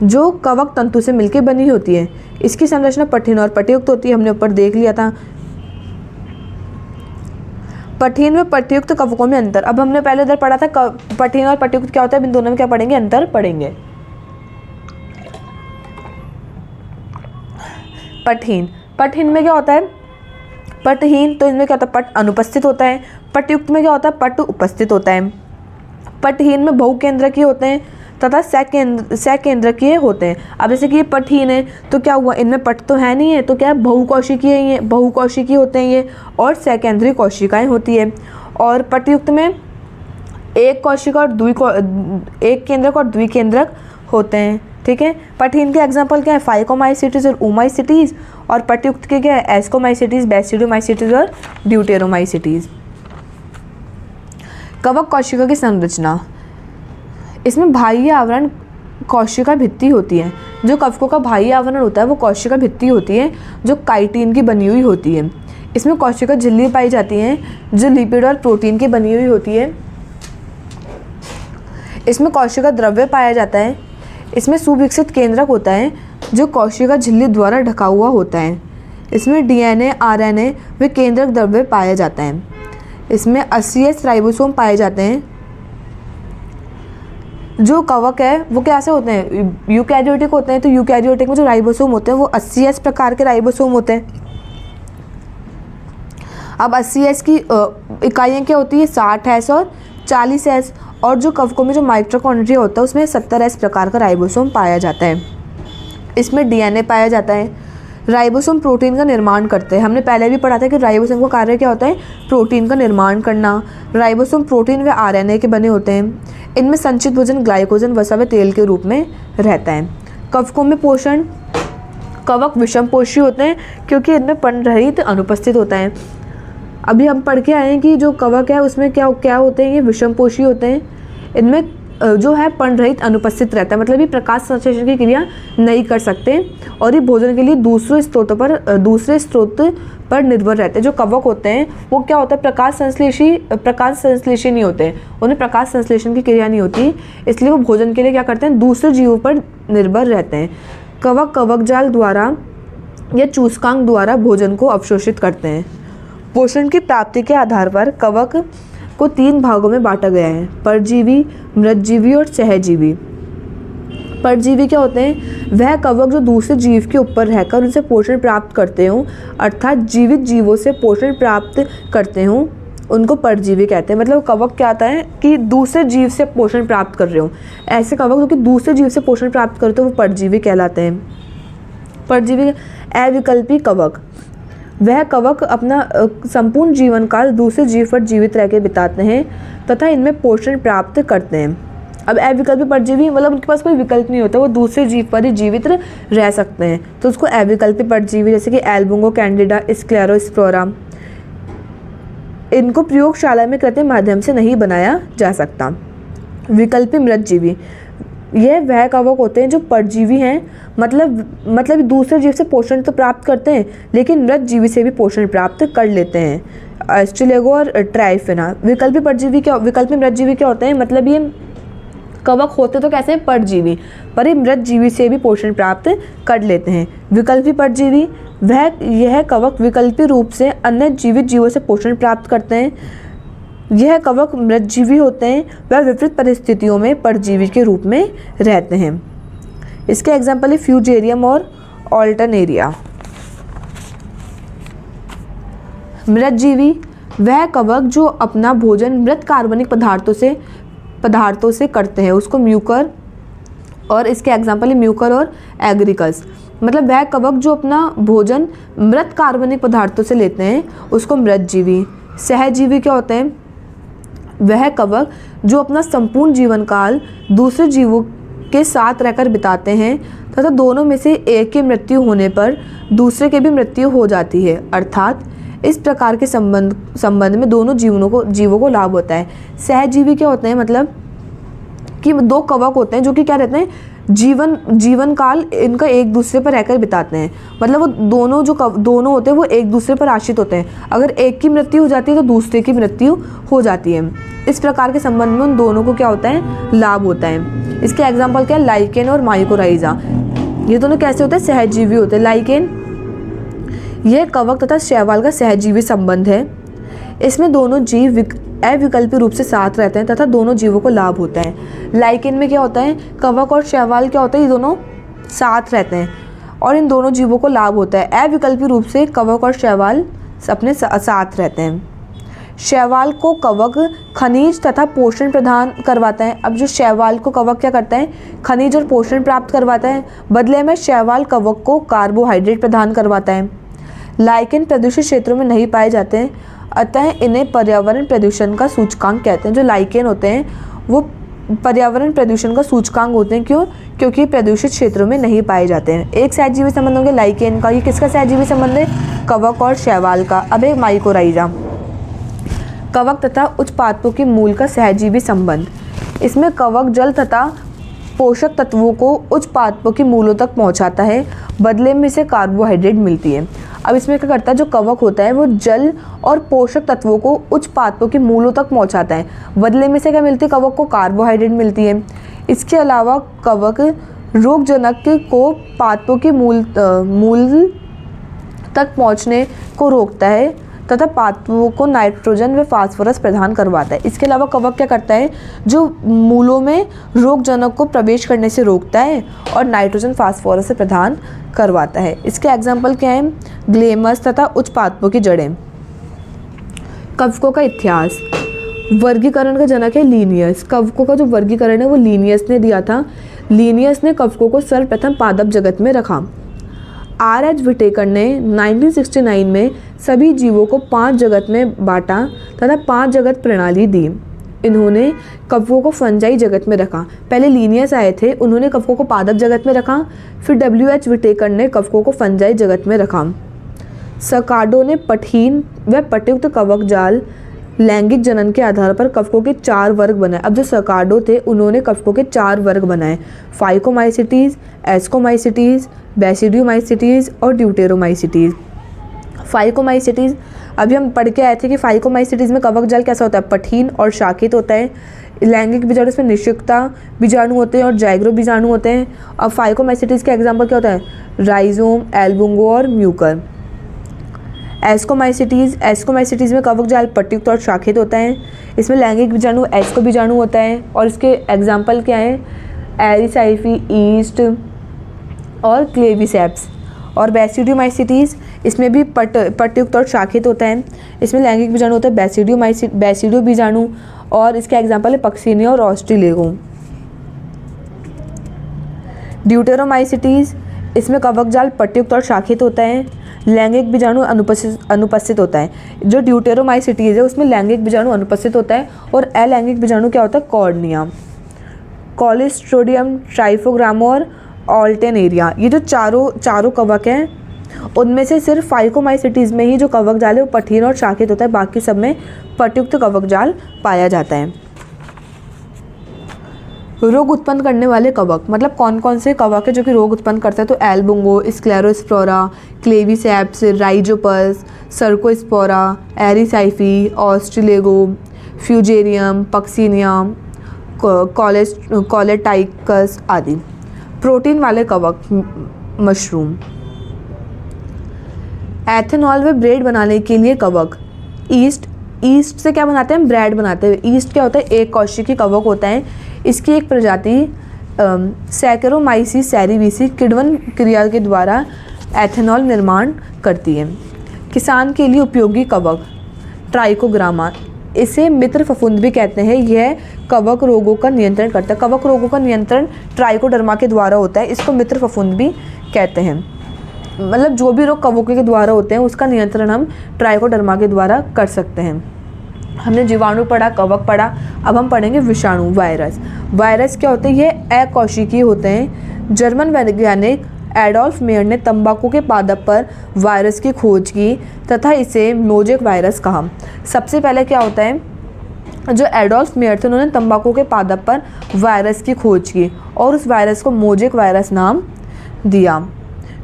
जो कवक तंतु से मिलकर बनी होती है। इसकी संरचना पटहीन और पटयुक्त होती है, हमने ऊपर देख लिया था। पटहीन व पटयुक्त कवकों में अंतर, अब हमने पहले इधर पढ़ा था पटहीन और पटयुक्त क्या होता है, इन दोनों में क्या पढ़ेंगे? अंतर पढ़ेंगे। पटहीन में क्या होता है? पटहीन तो इनमें क्या होता है? पट अनुपस्थित होता है। पटयुक्त में क्या होता है? पट उपस्थित होता है। पटहीन में बहुकेंद्रकीय होते हैं तथा सकेंद्रकीय होते हैं। अब जैसे कि ये पटहीन है तो क्या हुआ? इनमें पट तो है नहीं है, तो क्या है? बहुकोशिकीय होते हैं ये, और सकेंद्रीय कोशिकाएं होती है। और पटयुक्त में एक कोशिका और एक केंद्रक और द्विकेंद्रक होते हैं। ठीक है। पटहीन के एग्जाम्पल क्या है? फाइकोमाइसिटीज और ओमाइसिटीज। और पटयुक्त के क्या है? एस्कोमाइसिटीज, बेसिडियोमाइसिटीज और ड्यूटेरोमाइसिटीज। कवक कोशिका की संरचना, इसमें बाह्य आवरण कोशिका भित्ति होती है। जो कवकों का बाह्य आवरण होता है वो कोशिका भित्ति होती है जो काइटिन की बनी हुई होती है। इसमें कोशिका झिल्ली पाई जाती है जो लिपिड और प्रोटीन की बनी हुई होती है। इसमें कोशिका द्रव्य पाया जाता है। इसमें सुविकसित केंद्रक होता है जो कोशिका झिल्ली द्वारा ढका हुआ होता है। इसमें डीएनए, आरएनए व केंद्रक द्रव्य पाया जाता है। इसमें 80S राइबोसोम पाए जाते हैं। जो कवक है वो कैसे होते हैं? यूकैरियोटिक होते हैं, तो यूकैरियोटिक में जो राइबोसोम होते हैं वो 80S प्रकार के राइबोसोम होते हैं। अब 80S की इकाइयाँ क्या होती है? 60S और 40S। और जो कवकों में जो माइटोकॉन्ड्रिया होता है उसमें 70S प्रकार का राइबोसोम पाया जाता है। इसमें डीएनए पाया जाता है। राइबोसोम प्रोटीन का निर्माण करते हैं। हमने पहले भी पढ़ा था कि राइबोसोम का कार्य क्या होता है? प्रोटीन का निर्माण करना। राइबोसोम प्रोटीन व आरएनए के बने होते हैं। इनमें संचित भोजन ग्लाइकोजन, वसा व तेल के रूप में रहता है। कवकों में पोषण, कवक विषम पोषी होते हैं क्योंकि इनमें पर्णरहित अनुपस्थित होता है। अभी हम पढ़ के आए हैं कि जो कवक है उसमें क्या क्या होते हैं? ये विषम पोषी होते हैं। इनमें जो है पर्णरहित अनुपस्थित रहता है, मतलब ये प्रकाश संश्लेषण की क्रिया नहीं कर सकते और ये भोजन के लिए दूसरे स्रोत पर निर्भर रहते हैं। जो कवक होते हैं वो क्या होता है, प्रकाश संश्लेषी नहीं होते, उन्हें प्रकाश संश्लेषण की क्रिया नहीं होती, इसलिए वो भोजन के लिए क्या करते हैं, दूसरे जीवों पर निर्भर रहते हैं। कवक जाल द्वारा या चूसकांक द्वारा भोजन को अवशोषित करते हैं। पोषण की प्राप्ति के आधार पर कवक को 3 भागों में बांटा गया है, परजीवी, मृतजीवी और सहजीवी। परजीवी क्या होते हैं, वह कवक जो दूसरे जीव के ऊपर रहकर उनसे पोषण प्राप्त करते हों, अर्थात जीवित जीवों से पोषण प्राप्त करते हों, उनको परजीवी कहते हैं। मतलब कवक क्या आता है कि दूसरे जीव से पोषण प्राप्त कर रहे हो, ऐसे कवक जो कि दूसरे जीव से पोषण प्राप्त करते हो वो परजीवी कहलाते हैं। परजीवी अविकल्पी कवक, वह कवक अपना संपूर्ण जीवन काल दूसरे जीव पर जीवित रह के बिताते हैं तथा इनमें पोषण प्राप्त करते हैं। अब अविकल्पी परजीवी मतलब उनके पास कोई विकल्प नहीं होता, वो दूसरे जीव पर ही जीवित रह सकते हैं, तो उसको अविकल्पी परजीवी, जैसे कि एल्बुंगो कैंडिडा, स्क्लेरोस्पोरा, इनको प्रयोगशाला में कृत्रिम माध्यम से नहीं बनाया जा सकता। विकल्पी मृतजीवी, यह वह कवक होते हैं जो परजीवी हैं, मतलब दूसरे जीव से पोषण तो प्राप्त करते हैं लेकिन मृत जीवी से भी पोषण प्राप्त कर लेते हैं। एस्ट्रेलेगो और ट्राइफेना। विकल्पी मृतजीवी क्या होते हैं, मतलब ये कवक होते तो कैसे हैं, परजीवी, पर ये मृत जीवी से भी पोषण प्राप्त कर लेते हैं। विकल्पी परजीवी, यह कवक विकल्पी रूप से अन्य जीवित जीवों से पोषण प्राप्त करते हैं। यह कवक मृतजीवी होते हैं, वह विपरीत परिस्थितियों में परजीवी के रूप में रहते हैं। इसके एग्जाम्पल है फ्यूजेरियम और ऑल्टरनेरिया। मृतजीवी, वह कवक जो अपना भोजन मृत कार्बनिक पदार्थों से करते हैं, उसको म्यूकर, और इसके एग्जाम्पल है म्यूकर और एग्रिकस। मतलब वह कवक जो अपना भोजन मृत कार्बनिक पदार्थों से लेते हैं उसको मृतजीवी। सहजीवी क्या होते हैं, वह कवक जो अपना संपूर्ण जीवन काल दूसरे जीवों के साथ रहकर बिताते हैं तथा दोनों में से एक की मृत्यु होने पर दूसरे की भी मृत्यु हो जाती है, अर्थात इस प्रकार के संबंध में दोनों जीवों को लाभ होता है। सहजीवी क्या होते हैं, मतलब कि 2 कवक होते हैं जो कि क्या रहते हैं, जीवन काल इनका एक दूसरे पर रहकर बिताते हैं, मतलब वो दोनों होते हैं वो एक दूसरे पर आश्रित होते हैं, अगर एक की मृत्यु हो जाती है तो दूसरे की मृत्यु हो जाती है। इस प्रकार के संबंध में उन दोनों को क्या होता है, लाभ होता है। इसके एग्जाम्पल क्या है, लाइकेन और माइकोराइजा। ये दोनों कैसे होते हैं, सहजीवी होते हैं। लाइकेन यह कवक तथा शैवाल का सहजीवी संबंध है, इसमें दोनों जीव अविकल्पी रूप से साथ रहते हैं तथा दोनों जीवों को लाभ होता है। लाइकेन में क्या होता है, कवक और शैवाल क्या होता है, ये दोनों साथ रहते हैं और इन दोनों जीवों को लाभ होता है। अविकल्पी रूप से कवक और शैवाल अपने साथ रहते हैं। शैवाल को कवक खनिज तथा पोषण प्रदान करवाता है। अब जो शैवाल को कवक क्या करता है, खनिज और पोषण प्राप्त करवाता है, बदले में शैवाल कवक को कार्बोहाइड्रेट प्रदान करवाता है। लाइकेन प्रदूषित क्षेत्रों में नहीं पाए जाते हैं, अतः इन्हें पर्यावरण प्रदूषण का सूचकांक कहते हैं। जो लाइकेन होते हैं वो पर्यावरण प्रदूषण का सूचकांक होते हैं, क्यों, क्योंकि प्रदूषित क्षेत्रों में नहीं पाए जाते हैं। एक सहजीवी संबंध होंगे लाइकेन का, ये किसका सहजीवी संबंध है, कवक और शैवाल का। अब एक माइकोराइजा, कवक तथा उच्च पादपों की मूल का सहजीवी संबंध। इसमें कवक जल तथा पोषक तत्वों को उच्च पादपों की मूलों तक पहुंचाता है, बदले में इसे कार्बोहाइड्रेट मिलती है। अब इसमें क्या करता है, जो कवक होता है वो जल और पोषक तत्वों को उच्च पादपों की मूलों तक पहुंचाता है, बदले में से क्या मिलती है, कवक को कार्बोहाइड्रेट मिलती है। इसके अलावा कवक रोगजनक को पादपों की मूल तक पहुंचने को रोकता है तथा पादपों को नाइट्रोजन व फास्फोरस प्रदान करवाता है। इसके अलावा कवक क्या करता है, जो मूलों में रोगजनक को प्रवेश करने से रोकता है और नाइट्रोजन फास्फोरस से प्रदान करवाता है। इसके एग्जाम्पल क्या हैं, ग्लेमस तथा उच्च पादपों की जड़ें। कवकों का इतिहास, वर्गीकरण का जनक है लीनियस। कवकों का जो वर्गीकरण है वो लीनियस ने दिया था। लीनियस ने कवकों को सर्वप्रथम पादप जगत में रखा। R.H. विटेकर ने 1969 में सभी जीवों को 5 जगत में बांटा तथा 5 जगत प्रणाली दी। इन्होंने कवकों को फंजाई जगत में रखा। पहले लीनियस आए थे, उन्होंने कवकों को पादप जगत में रखा, फिर W.H. विटेकर ने कवकों को फंजाई जगत में रखा। सकाडो ने पठहीन व पटयुक्त कवक जाल लैंगिक जनन के आधार पर कवकों के 4 वर्ग बनाए। अब जो सकार्डो थे उन्होंने कवकों के 4 वर्ग बनाए, फाइकोमाइसिटीज़, एस्कोमाइसिटीज़, बेसिडियोमाइसिटीज़ और ड्यूटेरोमाइसिटीज़। फाइकोमाइसिटीज़ अभी हम पढ़ के आए थे कि फाइकोमाइसिटीज़ में कवक जाल कैसा होता है, पठीन और शाखित होता है। लैंगिक बीजाणु इसमें निषिक्ता बीजाणु होते हैं और जाइग्रो बीजाणु होते हैं। अब फाइकोमाइसिटीज़ का एग्जाम्पल क्या होता है, राइजोम, एल्बुंगो और म्यूकर। एस्कोमाइसिटीज़ में कवक जाल पट्टयुक्त और शाखित होता है। इसमें लैंगिक बीजाणु एस्को बीजाणु होता है और इसके एग्जाम्पल क्या हैं, एरिसाइफी, ईस्ट और क्लेविसेप्स। और बेसिडियोमाइसिटीज़ इसमें भी पट्टयुक्त और शाखित होता है। इसमें लैंगिक बीजाणु होता है बेसिडियो बीजाणु और इसके एग्जाम्पल है पक्सिनिया और ऑस्ट्रेलेगो। ड्यूटेरोमाइसिटीज़ इसमें कवक जाल पट्टयुक्त और शाखित होता है। लैंगिक बीजाणु अनुपस्थित होता है। जो ड्यूटेरोमाइसिटीज़ है उसमें लैंगिक बीजाणु अनुपस्थित होता है और अलैंगिक बीजाणु क्या होता है, कॉर्निया, कॉलिस्ट्रोडियम, ट्राइफोग्रामा और ऑल्टेनेरिया। ये जो चारों कवक हैं उनमें से सिर्फ फाइकोमाइसिटीज़ में ही जो कवक जाल है वो पठीन और शाखित होता है, बाकी सब में पट्टयुक्त कवक जाल पाया जाता है। रोग उत्पन्न करने वाले कवक मतलब कौन कौन से कवक है जो कि रोग उत्पन्न करते हैं, तो Albugo, Sclerospora, Claviceps, Rhizopus, Cercospora, Erysiphe, Ustilago, Fusarium, Puccinia, Colletotrichum आदि। प्रोटीन वाले कवक, मशरूम। एथेनॉल व ब्रेड बनाने के लिए कवक, ईस्ट से क्या बनाते हैं, ब्रेड बनाते हैं। ईस्ट क्या होता है, एक कोशिकी कवक होता है। इसकी एक प्रजाति सैकेरोमाइसिस सेरिविसी किण्वन क्रिया के द्वारा एथेनॉल निर्माण करती है। किसान के लिए उपयोगी कवक, ट्राइकोग्रामा, इसे मित्र फफूंद भी कहते हैं। यह कवक रोगों का नियंत्रण करता है। कवक रोगों का नियंत्रण ट्राइकोडर्मा के द्वारा होता है, इसको मित्र फफूंद भी कहते हैं। मतलब जो भी रोग कवकों के द्वारा होते हैं उसका नियंत्रण हम ट्राइकोडर्मा के द्वारा कर सकते हैं। हमने जीवाणु पढ़ा, कवक पढ़ा, अब हम पढ़ेंगे विषाणु, वायरस। वायरस क्या होते हैं, ये अकोशिकीय होते हैं। जर्मन वैज्ञानिक एडोल्फ मेयर ने तंबाकू के पादप पर वायरस की खोज की तथा इसे मोजेक वायरस कहा। सबसे पहले क्या होता है, जो एडोल्फ मेयर थे उन्होंने तंबाकू के पादप पर वायरस की खोज की और उस वायरस को मोजेक वायरस नाम दिया।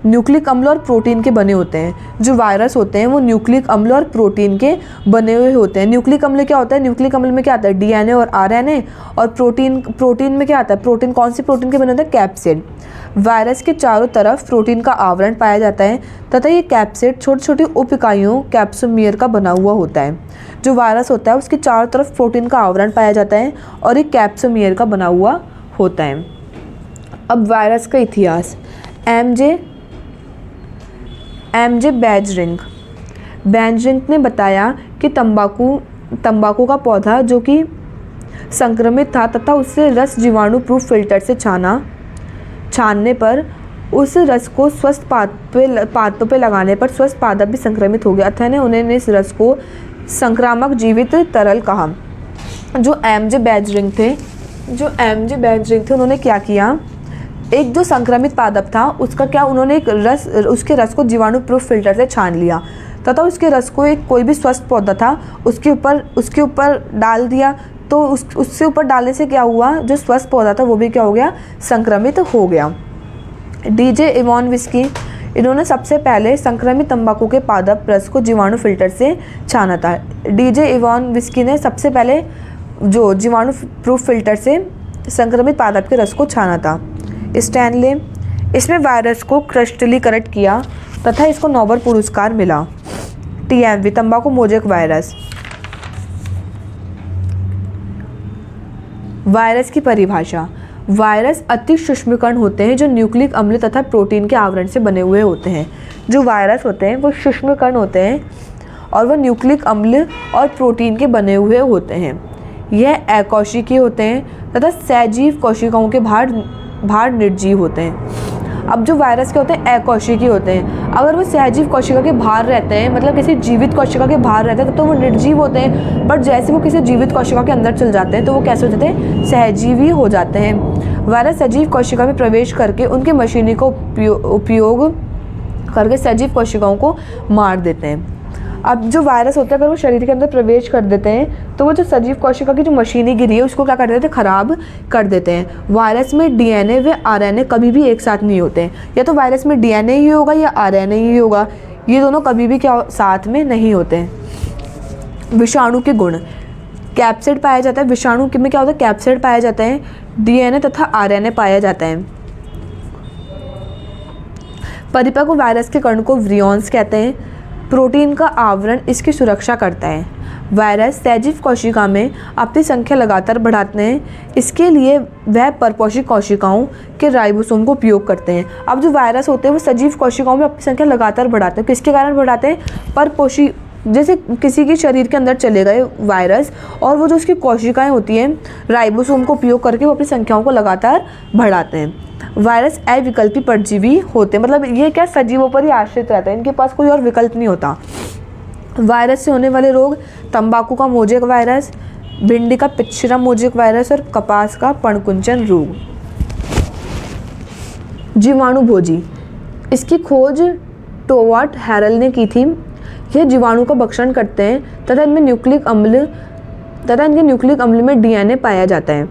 न्यूक्लिक अम्ल और प्रोटीन के बने होते हैं। जो वायरस होते हैं वो न्यूक्लिक अम्ल और प्रोटीन के बने हुए होते हैं। न्यूक्लिक अम्ल क्या होता है, न्यूक्लिक अम्ल में क्या आता है, डीएनए और आरएनए। और प्रोटीन में क्या आता है, प्रोटीन कौन सी प्रोटीन के बने होते हैं, कैप्सिड। वायरस के चारों तरफ प्रोटीन का आवरण पाया जाता है तथा ये कैप्सिड छोटी छोटी उप इकाइयों कैप्सोमियर का बना हुआ होता है। जो वायरस होता है उसके चारों तरफ प्रोटीन का आवरण पाया जाता है और एक कैप्सोमियर का बना हुआ होता है। अब वायरस का इतिहास। एमजे बैजरिंग ने बताया कि तंबाकू का पौधा जो कि संक्रमित था तथा उससे रस जीवाणु प्रूफ फिल्टर से छानने पर उस रस को स्वस्थ पादपों पे लगाने पर स्वस्थ पादप भी संक्रमित हो गया। अतः उन्होंने इस रस को संक्रामक जीवित तरल कहा। जो एमजे बैजरिंग थे उन्होंने क्या किया, एक जो संक्रमित पादप था उन्होंने उसके रस को जीवाणु प्रूफ फिल्टर से छान लिया तथा उसके रस को एक कोई भी स्वस्थ पौधा था उसके ऊपर डाल दिया। तो उससे ऊपर डालने से क्या हुआ, जो स्वस्थ पौधा था वो भी क्या हो गया, संक्रमित हो गया। डीजे इवानोव्स्की, इन्होंने सबसे पहले संक्रमित तंबाकू के पादप रस को जीवाणु फिल्टर से छाना था। डीजे इवानोव्स्की ने सबसे पहले जो जीवाणु प्रूफ फिल्टर से संक्रमित पादप के रस को छाना था। स्टैनले, इसमें वायरस को क्रिस्टलीकृत किया तथा इसको नोबेल पुरस्कार मिला। टीएमवी, तंबाकू मोजेक वायरस। वायरस की परिभाषा। वायरस अति सूक्ष्म कण होते हैं जो न्यूक्लिक अम्ल तथा प्रोटीन के आवरण से बने हुए होते हैं। जो वायरस होते हैं वो सूक्ष्म कण होते हैं और वह न्यूक्लिक अम्ल और प्रोटीन के बने हुए होते हैं। यह अकोशिकीय होते हैं तथा सजीव कोशिकाओं के बाहर निर्जीव होते हैं। अब जो वायरस के होते हैं अकोशिकीय होते हैं। अगर वो सजीव कोशिका के बाहर रहते हैं, मतलब किसी जीवित कोशिका के बाहर रहते हैं, तो वो निर्जीव होते हैं। बट जैसे वो किसी जीवित कोशिका के अंदर चल जाते हैं तो वो कैसे हो जाते हैं, सहजीवी हो जाते हैं। वायरस सजीव कोशिका में प्रवेश करके उनके मशीनी का उपयोग करके सजीव कोशिकाओं को मार देते हैं। अब जो वायरस होते हैं अगर वो शरीर के अंदर प्रवेश कर देते हैं तो वो जो सजीव कोशिका की जो मशीनी गिरी है उसको क्या कर देते हैं, ख़राब कर देते हैं। वायरस में डीएनए व आरएनए कभी भी एक साथ नहीं होते हैं, या तो वायरस में डीएनए ही होगा या आरएनए ही होगा, ये दोनों कभी भी क्या साथ में नहीं होते हैं। विषाणु के गुण, कैप्सिड पाया जाता है। विषाणु में क्या होता है, कैप्सिड पाया जाता है, डीएनए तथा आरएनए पाया जाता है। परिपक्व वायरस के कण को व्रियॉन्स कहते हैं। प्रोटीन का आवरण इसकी सुरक्षा करता है। वायरस सजीव कोशिका में अपनी संख्या लगातार बढ़ाते हैं, इसके लिए वह परपोषी कोशिकाओं के राइबोसोम को उपयोग करते हैं। अब जो वायरस होते हैं वो सजीव कोशिकाओं में अपनी संख्या लगातार बढ़ाते हैं, किसके कारण बढ़ाते हैं, परपोषी, जैसे किसी के शरीर के अंदर चले गए वायरस और वो जो उसकी कोशिकाएं होती हैं राइबोसोम को उपयोग करके वो अपनी संख्याओं को लगातार बढ़ाते हैं। वायरस अविकल्पी परजीवी होते हैं, मतलब ये क्या सजीवों पर ही आश्रित रहता है, इनके पास कोई और विकल्प नहीं होता। वायरस से होने वाले रोग, तंबाकू का मोजेक वायरस, भिंडी का पिच्छिरा मोजेक वायरस और कपास का पणकुंचन रोग। जीवाणु भोजी, इसकी खोज टोवार्ट हैरल ने की थी। यह जीवाणु का भक्षण करते हैं तथा इनके न्यूक्लिक अम्ल में डीएनए पाया जाता है।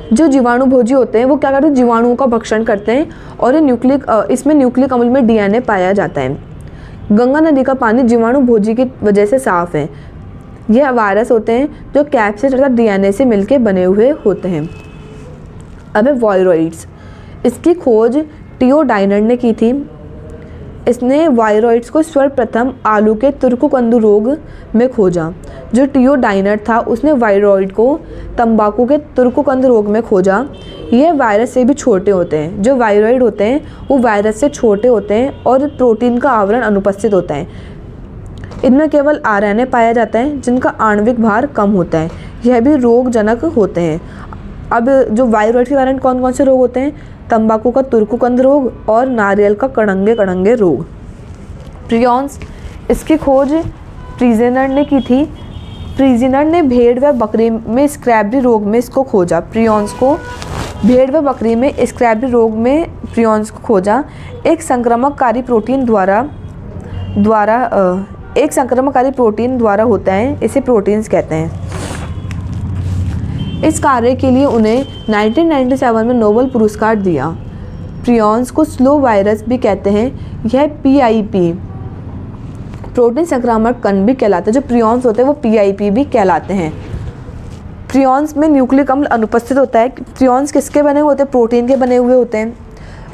जो जीवाणु भोजी होते हैं वो क्या करते हैं, जीवाणुओं का भक्षण करते हैं और इसमें न्यूक्लिक अम्ल में डीएनए पाया जाता है। गंगा नदी का पानी जीवाणु भोजी की वजह से साफ है। यह वायरस होते हैं जो कैप्सिड तथा डीएनए से मिलकर बने हुए होते हैं। अब है वायरॉइड्स, इसकी खोज टियोडाइनर ने की थी। इसने वायरॉइड्स को सर्वप्रथम आलू के तुर्कुकंद रोग में खोजा। जो टियोडाइनर था उसने वायरॉइड को तंबाकू के तुर्कुकंद रोग में खोजा। यह वायरस से भी छोटे होते हैं, जो वायरॉइड होते हैं वो वायरस से छोटे होते हैं और प्रोटीन का आवरण अनुपस्थित होता है। इनमें केवल आरएनए पाया जाता है जिनका आणविक भार कम होता है, यह भी रोगजनक होते हैं। अब जो वायरॉइड के कारण कौन कौन से रोग होते हैं, तंबाकू का तुर्कुकंद रोग और नारियल का कड़ंगे रोग। प्रियॉन्स, इसकी खोज प्रिजेनर ने की थी। प्रिजेनर ने भेड़ व बकरी में स्क्रैबी रोग में इसको खोजा। प्रियॉन्स को भेड़ व बकरी में स्क्रैबी रोग में प्रियॉन्स को खोजा। एक संक्रामककारी प्रोटीन द्वारा होता है, इसे प्रोटीन्स कहते हैं। इस कार्य के लिए उन्हें 1997 में नोबेल पुरस्कार दिया। प्रियॉन्स को स्लो वायरस भी कहते हैं। यह पीआईपी प्रोटीन संक्रामक कण भी कहलाते हैं। जो प्रियॉन्स होते हैं वो पीआईपी भी कहलाते हैं। प्रियॉन्स में न्यूक्लिक अम्ल अनुपस्थित होता है। प्रियॉन्स किसके बने हुए होते हैं, प्रोटीन के बने हुए होते हैं।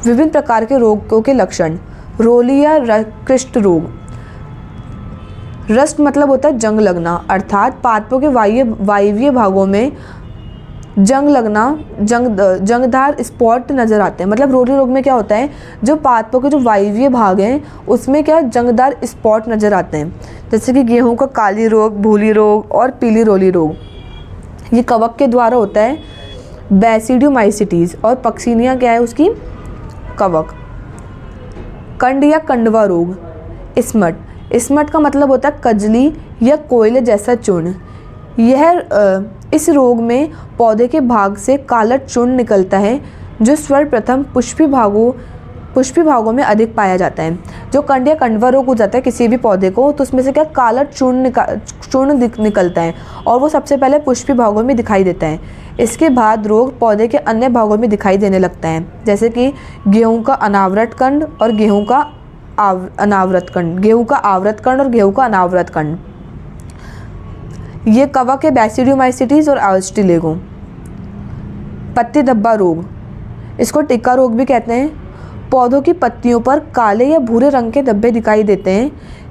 विभिन्न प्रकार के रोगों के लक्षण, रोली या कृष्ट रोग। रस्ट मतलब होता है जंग लगना, अर्थात पादपों के वायवीय भागों में जंग लगना, जंगदार स्पॉट नज़र आते हैं। मतलब रोली रोग में क्या होता है, जो पादपों के जो वायवीय भाग हैं उसमें क्या जंगदार स्पॉट नज़र आते हैं, जैसे कि गेहूं का काली रोग, भूली रोग और पीली रोली रोग। ये कवक के द्वारा होता है। बैसिडियोमाइसिटीज़ और पक्सीनिया क्या है उसकी, कवक। कंड या कंडवा रोग। स्मट का मतलब होता है कजली या कोयले जैसा चूर्ण। इस रोग में पौधे के भाग से काला चूर्ण निकलता है जो सर्वप्रथम पुष्पी भागों में अधिक पाया जाता है। जो कंड या कंडवा रोग हो जाता है किसी भी पौधे को तो उसमें से क्या काला चूर्ण निकलता है और वो सबसे पहले पुष्पी भागों में दिखाई देता है। इसके बाद रोग पौधे के अन्य भागों में दिखाई देने लगता है, जैसे कि गेहूं का अनावृत कंड और गेहूं का अनावृत कंड। ये कवक है बैसिडियोमाइसिटीज़ और आस्ट्रिलेगो। पत्ती धब्बा रोग, इसको टिक्का रोग भी कहते हैं। पौधों की पत्तियों पर काले या भूरे रंग के धब्बे दिखाई देते हैं।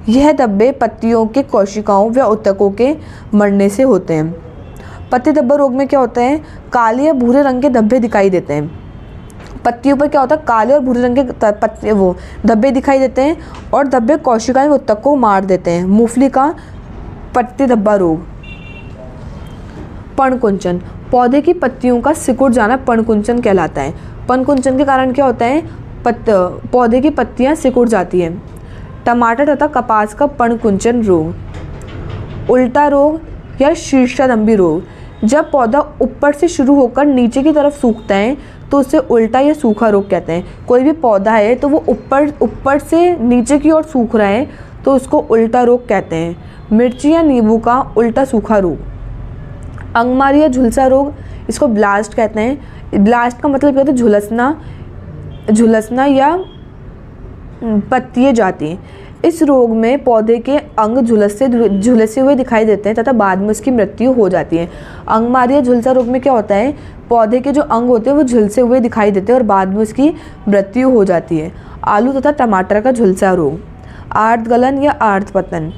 यह धब्बे पत्तियों के कोशिकाओं व ऊतकों के मरने से होते हैं। पत्ती धब्बा रोग में क्या होता है, काले या भूरे रंग के धब्बे दिखाई देते हैं। पत्तियों पर क्या होता है, काले और भूरे रंग के धब्बे दिखाई देते हैं और धब्बे कोशिकाएं व ऊतक को मार देते हैं। मूंगफली का पत्ती धब्बा रोग। पणकुंचन, पौधे की पत्तियों का सिकुड़ जाना पणकुंचन कहलाता है। पणकुंचन के कारण क्या होता है, पौधे की पत्तियां सिकुड़ जाती हैं। टमाटर तथा कपास का पणकुंचन रोग। उल्टा रोग या शीर्षादंभी रोग, जब पौधा ऊपर से शुरू होकर नीचे की तरफ सूखता है तो उसे उल्टा या सूखा रोग कहते हैं। कोई भी पौधा है तो वो ऊपर से नीचे की ओर सूख रहा है तो उसको उल्टा रोग कहते हैं। मिर्ची या नींबू का उल्टा सूखा रोग, अंगमारी या झुलसा रोग, इसको ब्लास्ट कहते हैं। ब्लास्ट का मतलब क्या होता है? झुलसना या पत्तियाँ जाती हैं। इस रोग में पौधे के अंग झुलसे हुए दिखाई देते हैं तथा बाद में उसकी मृत्यु हो जाती है। अंगमारी या झुलसा रोग में क्या होता है? पौधे के जो अंग होते हैं वो झुलसे हुए दिखाई देते हैं और बाद में उसकी मृत्यु हो जाती है। आलू तथा टमाटर का झुलसा रोग, आर्द्र गलन या आर्द्र पतन,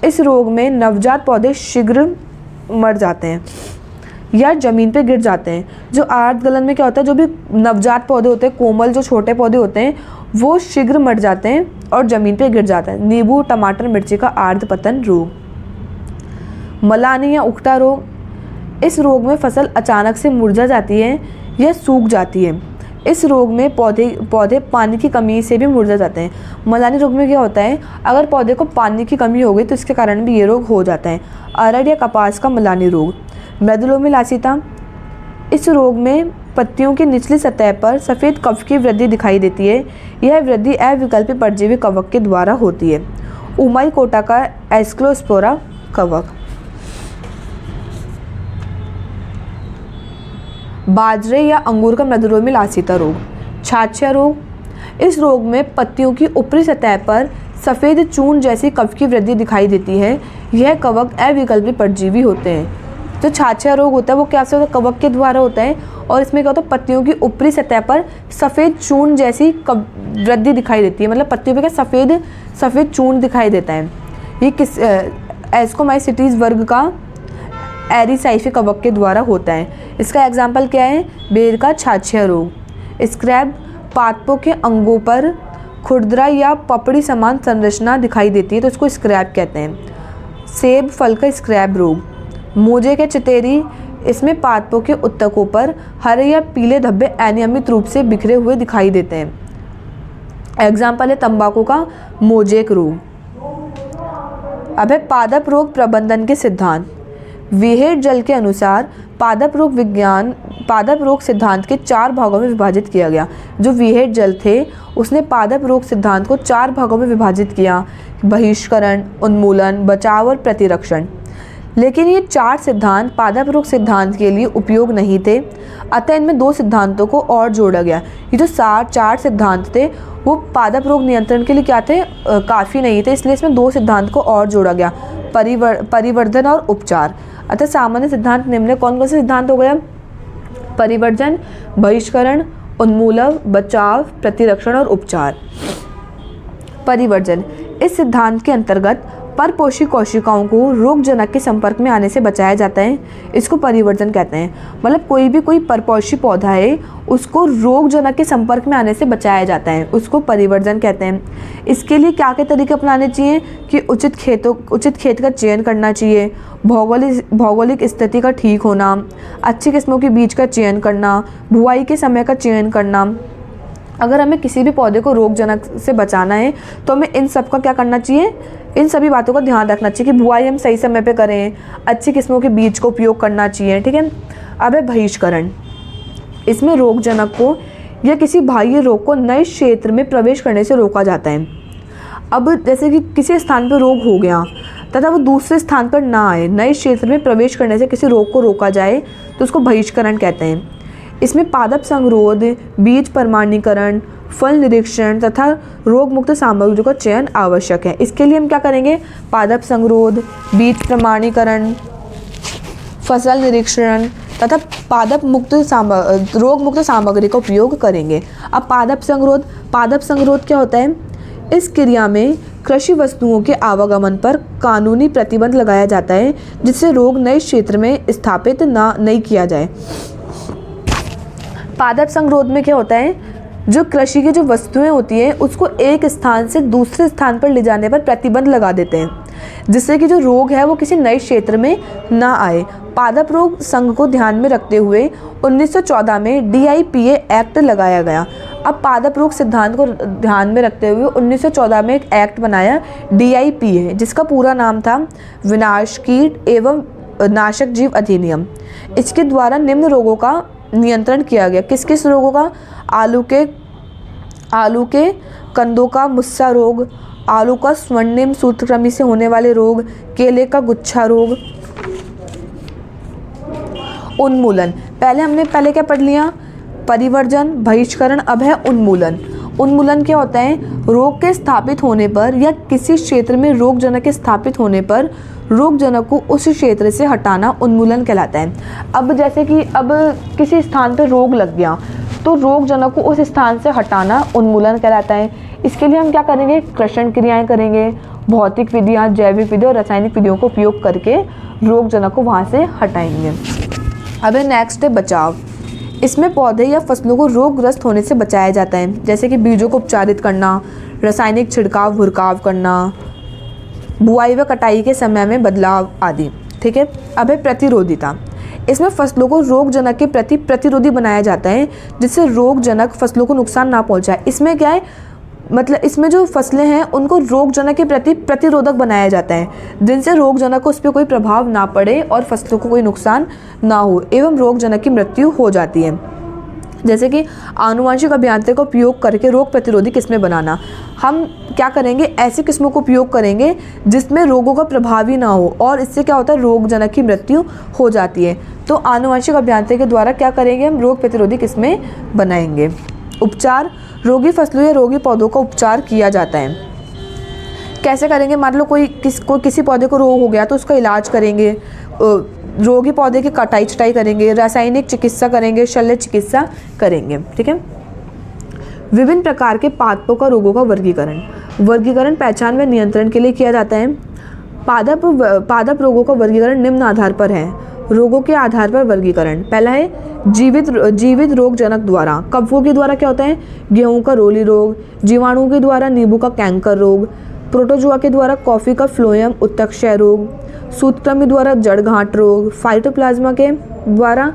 इस रोग में नवजात पौधे शीघ्र मर जाते हैं या ज़मीन पे गिर जाते हैं। जो आर्द्र गलन में क्या होता है? जो भी नवजात पौधे होते हैं, कोमल जो छोटे पौधे होते हैं, वो शीघ्र मर जाते हैं और ज़मीन पे गिर जाता है। नींबू, टमाटर, मिर्ची का आर्द्र पतन रोग। मलानी या उकटा रोग, इस रोग में फसल अचानक से मुरझा जाती है या सूख जाती है। इस रोग में पौधे पानी की कमी से भी मुरझा जाते हैं। मलानी रोग में क्या होता है? अगर पौधे को पानी की कमी हो गई तो इसके कारण भी ये रोग हो जाता है। अरहर या कपास का मलानी रोग। मृदुलोमेलासिता, इस रोग में पत्तियों की निचली सतह पर सफ़ेद कवक की वृद्धि दिखाई देती है। यह वृद्धि अविकल्पी परजीवी कवक के द्वारा होती है। उमाई कोटा का एस्क्लोस्पोरा कवक। बाजरे या अंगूर का मृदुलोमेलासिता रोग। छाछिया रोग, इस रोग में पत्तियों की ऊपरी सतह पर सफ़ेद चूर्ण जैसी कवक की वृद्धि दिखाई देती है। यह कवक अविकल्पी परजीवी होते हैं। जो छाछिया रोग होता है वो क्या होता है? कवक के द्वारा होता है और इसमें क्या होता है? पत्तियों की ऊपरी सतह पर सफ़ेद चूर्ण जैसी वृद्धि दिखाई देती है। मतलब पत्तियों पे क्या सफ़ेद चूर्ण दिखाई देता है। ये किस एस्कोमाइसिटीज़ वर्ग का एरिसाइफी कवक के द्वारा होता है। इसका एग्जाम्पल क्या है? बेर का छाछिया रोग। स्क्रैब, पादपों के अंगों पर खुरदरा या पपड़ी समान संरचना दिखाई देती है तो इसको स्क्रैब कहते हैं। सेब फल का स्क्रैब रोग। मोजे के चितेरी, इसमें पादपों के उत्तकों पर हरे या पीले धब्बे अनियमित रूप से बिखरे हुए दिखाई देते हैं। एग्जाम्पल है तंबाकू का मोजेक रोग। अब है पादप रोग प्रबंधन के सिद्धांत। विहेट जल के अनुसार पादप रोग सिद्धांत के 4 भागों में विभाजित किया गया। जो विहेट जल थे उसने पादप रोग सिद्धांत को 4 भागों में विभाजित किया: बहिष्करण, उन्मूलन, बचाव और प्रतिरक्षण। लेकिन ये 4 सिद्धांत पादप रोग सिद्धांत के लिए उपयोग नहीं थे, अतः इनमें 2 सिद्धांतों को और जोड़ा गया। ये जो 4 सिद्धांत थे वो पादप रोग नियंत्रण के लिए क्या थे? काफ़ी नहीं थे, इसलिए इसमें 2 सिद्धांत को और जोड़ा गया: परिवर्धन और उपचार। अतः सामान्य सिद्धांत निम्न कौन कौन से सिद्धांत हो गया? परिवर्धन, बहिष्करण, उन्मूलन, बचाव, प्रतिरक्षण और उपचार। परिवर्धन, इस सिद्धांत के अंतर्गत परपोषी कोशिकाओं को रोगजनक के संपर्क में आने से बचाया जाता है। इसको परिवर्धन कहते हैं। मतलब कोई परपोषी पौधा है उसको रोगजनक के संपर्क में आने से बचाया जाता है, उसको परिवर्धन कहते हैं। इसके लिए क्या क्या तरीके अपनाने चाहिए कि उचित खेत का चयन करना चाहिए, भौगोलिक स्थिति का ठीक होना, अच्छी किस्मों के बीज का चयन करना, बुआई के समय का चयन करना। अगर हमें किसी भी पौधे को रोगजनक से बचाना है तो हमें इन सब का क्या करना चाहिए? इन सभी बातों का ध्यान रखना चाहिए कि बुआई हम सही समय पे करें, अच्छी किस्मों के बीज का उपयोग करना चाहिए। ठीक है। अब है बहिष्करण। इसमें रोगजनक को या किसी बाह्य रोग को नए क्षेत्र में प्रवेश करने से रोका जाता है। अब जैसे कि किसी स्थान पर रोग हो गया तथा वो दूसरे स्थान पर ना आए, नए क्षेत्र में प्रवेश करने से किसी रोग को रोका जाए तो उसको बहिष्करण कहते हैं। इसमें पादप संगरोध, बीज प्रमाणीकरण, फल निरीक्षण तथा रोग मुक्त सामग्री का चयन आवश्यक है। इसके लिए हम क्या करेंगे? पादप संगरोध, बीज प्रमाणीकरण, फसल निरीक्षण तथा रोग मुक्त सामग्री का उपयोग करेंगे। अब पादप संगरोध क्या होता है? इस क्रिया में कृषि वस्तुओं के आवागमन पर कानूनी प्रतिबंध लगाया जाता है जिससे रोग नए क्षेत्र में स्थापित नहीं किया जाए। पादप संगरोध में क्या होता है? जो कृषि की जो वस्तुएं होती हैं उसको एक स्थान से दूसरे स्थान पर ले जाने पर प्रतिबंध लगा देते हैं जिससे कि जो रोग है वो किसी नए क्षेत्र में ना आए। पादप रोग संघ को ध्यान में रखते हुए 1914 में DIPA एक्ट लगाया गया। अब पादप रोग सिद्धांत को ध्यान में रखते हुए 1914 में एक एक्ट बनाया DIPA, जिसका पूरा नाम था विनाश कीट एवं नाशक जीव अधिनियम। इसके द्वारा निम्न रोगों का नियंत्रण किया गया। किस किस रोगों का? आलू के कंदों का मुस्सा रोग, आलू का स्वर्णिम सूत्रकृमि से होने वाले रोग, केले का गुच्छा रोग। उन्मूलन, पहले क्या पढ़ लिया? परिवर्जन, बहिष्करण, अब है उन्मूलन। उन्मूलन क्या होता है? रोग के स्थापित होने पर या किसी क्षेत्र में रोगजनक के स्थापित होने पर रोगजनक को उस क्षेत्र से हटाना उन्मूलन कहलाता है। अब जैसे कि अब किसी स्थान पर रोग लग गया तो रोगजनक को उस स्थान से हटाना उन्मूलन कहलाता है। इसके लिए हम क्या करेंगे? कृषण क्रियाएं करेंगे, भौतिक विधियाँ, जैविक विधि और रासायनिक विधियों का उपयोग करके रोगजनक को वहाँ से हटाएंगे। अब नेक्स्ट है बचाव। इसमें पौधे या फसलों को रोगग्रस्त होने से बचाया जाता है, जैसे कि बीजों को उपचारित करना, रासायनिक छिड़काव भुरकाव करना, बुआई व कटाई के समय में बदलाव आदि। ठीक है। अब है प्रतिरोधिता। इसमें फसलों को रोगजनक के प्रति प्रतिरोधी बनाया जाता है, जिससे रोगजनक फसलों को नुकसान ना पहुंचाए। इसमें क्या है? मतलब इसमें जो फसलें हैं उनको रोगजनक के प्रति प्रतिरोधक बनाया जाता है, जिनसे रोगजनक को उस पर कोई प्रभाव ना पड़े और फसलों को कोई नुकसान ना हो एवं रोगजनक की मृत्यु हो जाती है। जैसे कि आनुवंशिक अभियांत्रिकी का उपयोग करके रोग प्रतिरोधी किस्में बनाना। हम क्या करेंगे? ऐसी किस्मों को उपयोग करेंगे जिसमें रोगों का प्रभाव ही ना हो और इससे क्या होता है? रोगजनक की मृत्यु हो जाती है। तो आनुवंशिक अभियांत्रिकी के द्वारा क्या करेंगे? हम रोग प्रतिरोधी किस्में बनाएंगे। उपचार, रोगी फसलों या रोगी पौधों का उपचार किया जाता है। कैसे करेंगे? मान लो किसी पौधे को रोग हो गया तो उसका इलाज करेंगे, रोगी पौधे की कटाई छटाई करेंगे, रासायनिक चिकित्सा करेंगे, शल्य चिकित्सा करेंगे। ठीक है। विभिन्न प्रकार के पादपों का रोगों का वर्गीकरण पहचान व नियंत्रण के लिए किया जाता है। पादप रोगों का वर्गीकरण निम्न आधार पर है। रोगों के आधार पर वर्गीकरण। पहला है जीवित रोगजनक द्वारा। कवकों के द्वारा क्या होता है? गेहूं का रोली रोग, जीवाणुओं के द्वारा नींबू का कैंकर रोग, प्रोटोजुआ के द्वारा कॉफी का फ्लोएम उत्तकक्षय रोग, सूत्रकृमि द्वारा जड़ घाट रोग, फाइटोप्लाज्मा के द्वारा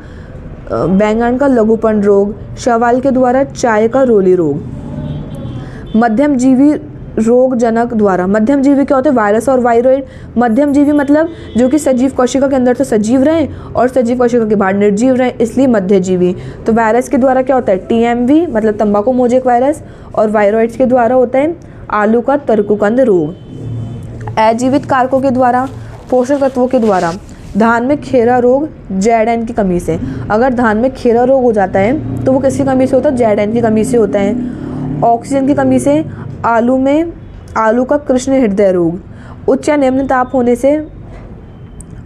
बैंगन का लघुपर्ण रोग, शैवाल के द्वारा चाय का रोली रोग। मध्यम जीवी रोगजनक द्वारा। मध्यम जीवी क्या होते हैं? वायरस और वायरॉइड। मध्यम जीवी मतलब जो कि सजीव कोशिका के अंदर तो सजीव रहें और सजीव कोशिका के बाहर निर्जीव रहें, इसलिए मध्य जीवी। तो वायरस के द्वारा क्या होता है? TMV मतलब तंबाकू मोजेक वायरस, और वायरॉइड्स के द्वारा होता है आलू का तर्कुकंद रोग। अजीवित कारकों के द्वारा, पोषक तत्वों के द्वारा। धान में खेरा रोग ZN की कमी से। अगर धान में खेरा रोग हो जाता है तो वो किसकी कमी से होता है? ZN की कमी से होता है। ऑक्सीजन की कमी से आलू का कृष्ण हृदय रोग। उच्च या निम्न ताप होने से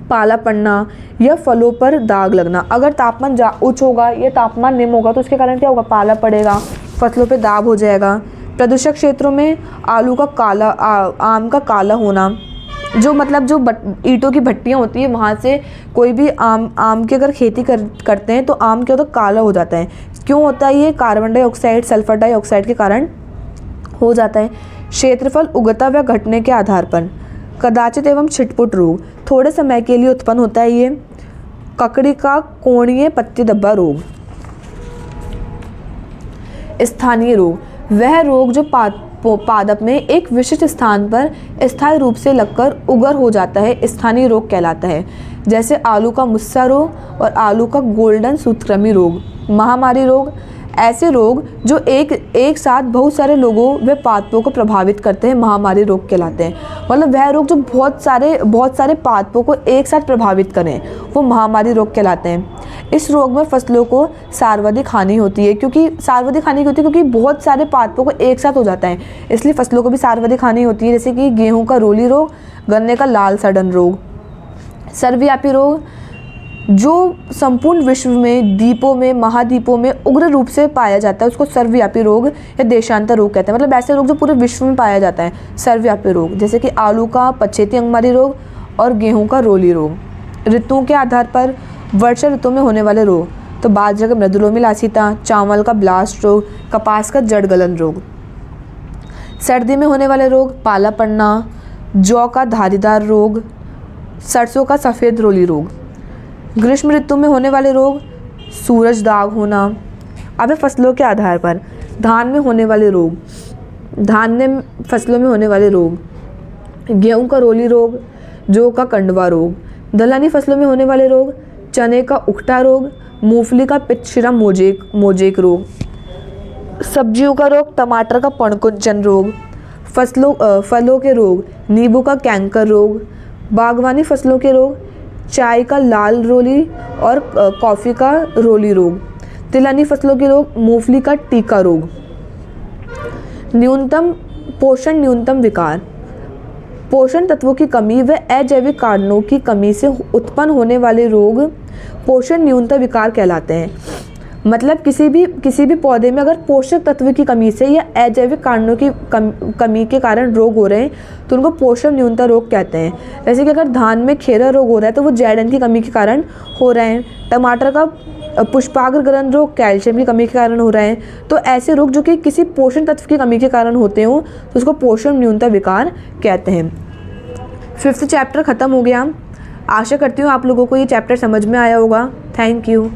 पाला पड़ना या फलों पर दाग लगना। अगर तापमान उच्च होगा या तापमान निम्न होगा तो उसके कारण क्या होगा? पाला पड़ेगा, फसलों पे दाग हो जाएगा। प्रदूषक क्षेत्रों में आम का काला होना। जो ईंटों की भट्टियाँ होती है वहाँ से कोई भी आम की अगर खेती करते हैं तो आम क्या होता है? काला हो जाता है। क्यों होता है ये? कार्बन डाइऑक्साइड, सल्फर डाइऑक्साइड के कारण हो जाता है। क्षेत्रफल उगता व घटने के आधार पर। कदाचित एवं छिटपुट रोग, थोड़े समय के लिए उत्पन्न होता है ये। ककड़ी का कोणीय पत्ती धब्बा रोग। स्थानीय रोग, वह रोग जो पादप में एक विशिष्ट स्थान पर स्थायी रूप से लगकर उगर हो जाता है, स्थानीय रोग कहलाता है। जैसे आलू का मुस्सा रोग और आलू का गोल्डन सूत्रकृमि रोग। महामारी रोग, ऐसे रोग जो एक साथ बहुत सारे लोगों व पादपों को प्रभावित करते हैं, महामारी रोग कहलाते हैं। मतलब वह रोग जो बहुत सारे पादपों को एक साथ प्रभावित करें वो महामारी रोग कहलाते हैं। इस रोग में फसलों को सर्वाधिक हानि होती है, क्योंकि बहुत सारे पादपों को एक साथ हो जाता है, इसलिए फसलों को भी सर्वाधिक हानि होती है। जैसे कि गेहूं का रोली रोग, गन्ने का लाल सड़न रोग। सर्वव्यापी रोग, जो संपूर्ण विश्व में द्वीपों में महाद्वीपों में उग्र रूप से पाया जाता है उसको सर्वव्यापी रोग या देशांतर रोग कहते हैं। मतलब ऐसे रोग जो पूरे विश्व में पाया जाता है, सर्वव्यापी रोग। जैसे कि आलू का पछेती अंगमारी रोग और गेहूं का रोली रोग। ऋतुओं के आधार पर, वर्षा ऋतु में होने वाले रोग तो बाजरे का मृदुलोमिलासिता, चावल का ब्लास्ट रोग, कपास का जड़ गलन रोग। सर्दी में होने वाले रोग, पाला पड़ना, जौ का धारीदार रोग, सरसों का सफ़ेद रोली रोग। ग्रीष्म ऋतु में होने वाले रोग, सूरज दाग होना। अब फसलों के आधार पर, धान में होने वाले रोग, फसलों में होने वाले रोग, गेहूं का रोली रोग, जौ का कंडवा रोग। दलहनी फसलों में होने वाले रोग, चने का उकटा रोग, मूंगफली का पित्तशिरा मोजेक रोग। सब्जियों का रोग, टमाटर का पणकुंचन रोग। फलों के रोग, नींबू का कैंकर रोग, बागवानी फसलों के रोग, चाय का लाल रोली और कॉफ़ी का रोली रोग, तिलहनी फसलों के रोग, मूंगफली का टीका रोग। न्यूनतम विकार, पोषण तत्वों की कमी व अजैविक कारणों की कमी से उत्पन्न होने वाले रोग पोषण न्यूनता विकार कहलाते हैं। मतलब किसी भी पौधे में अगर पोषक तत्व की कमी से या अजैविक कारणों की कमी के कारण रोग हो रहे हैं तो उनको पोषण न्यूनता रोग कहते हैं। जैसे कि अगर धान में खेरा रोग हो रहा है तो वो जैडन की कमी के कारण हो रहे हैं। टमाटर का पुष्पाग्रगलन रोग कैल्शियम की कमी के कारण हो रहा है। तो ऐसे रोग जो कि किसी पोषण तत्व की कमी के कारण होते हो तो उसको पोषण न्यूनता विकार कहते हैं। 5th चैप्टर ख़त्म हो गया। आशा करती हूँ आप लोगों को ये चैप्टर समझ में आया होगा। Thank you.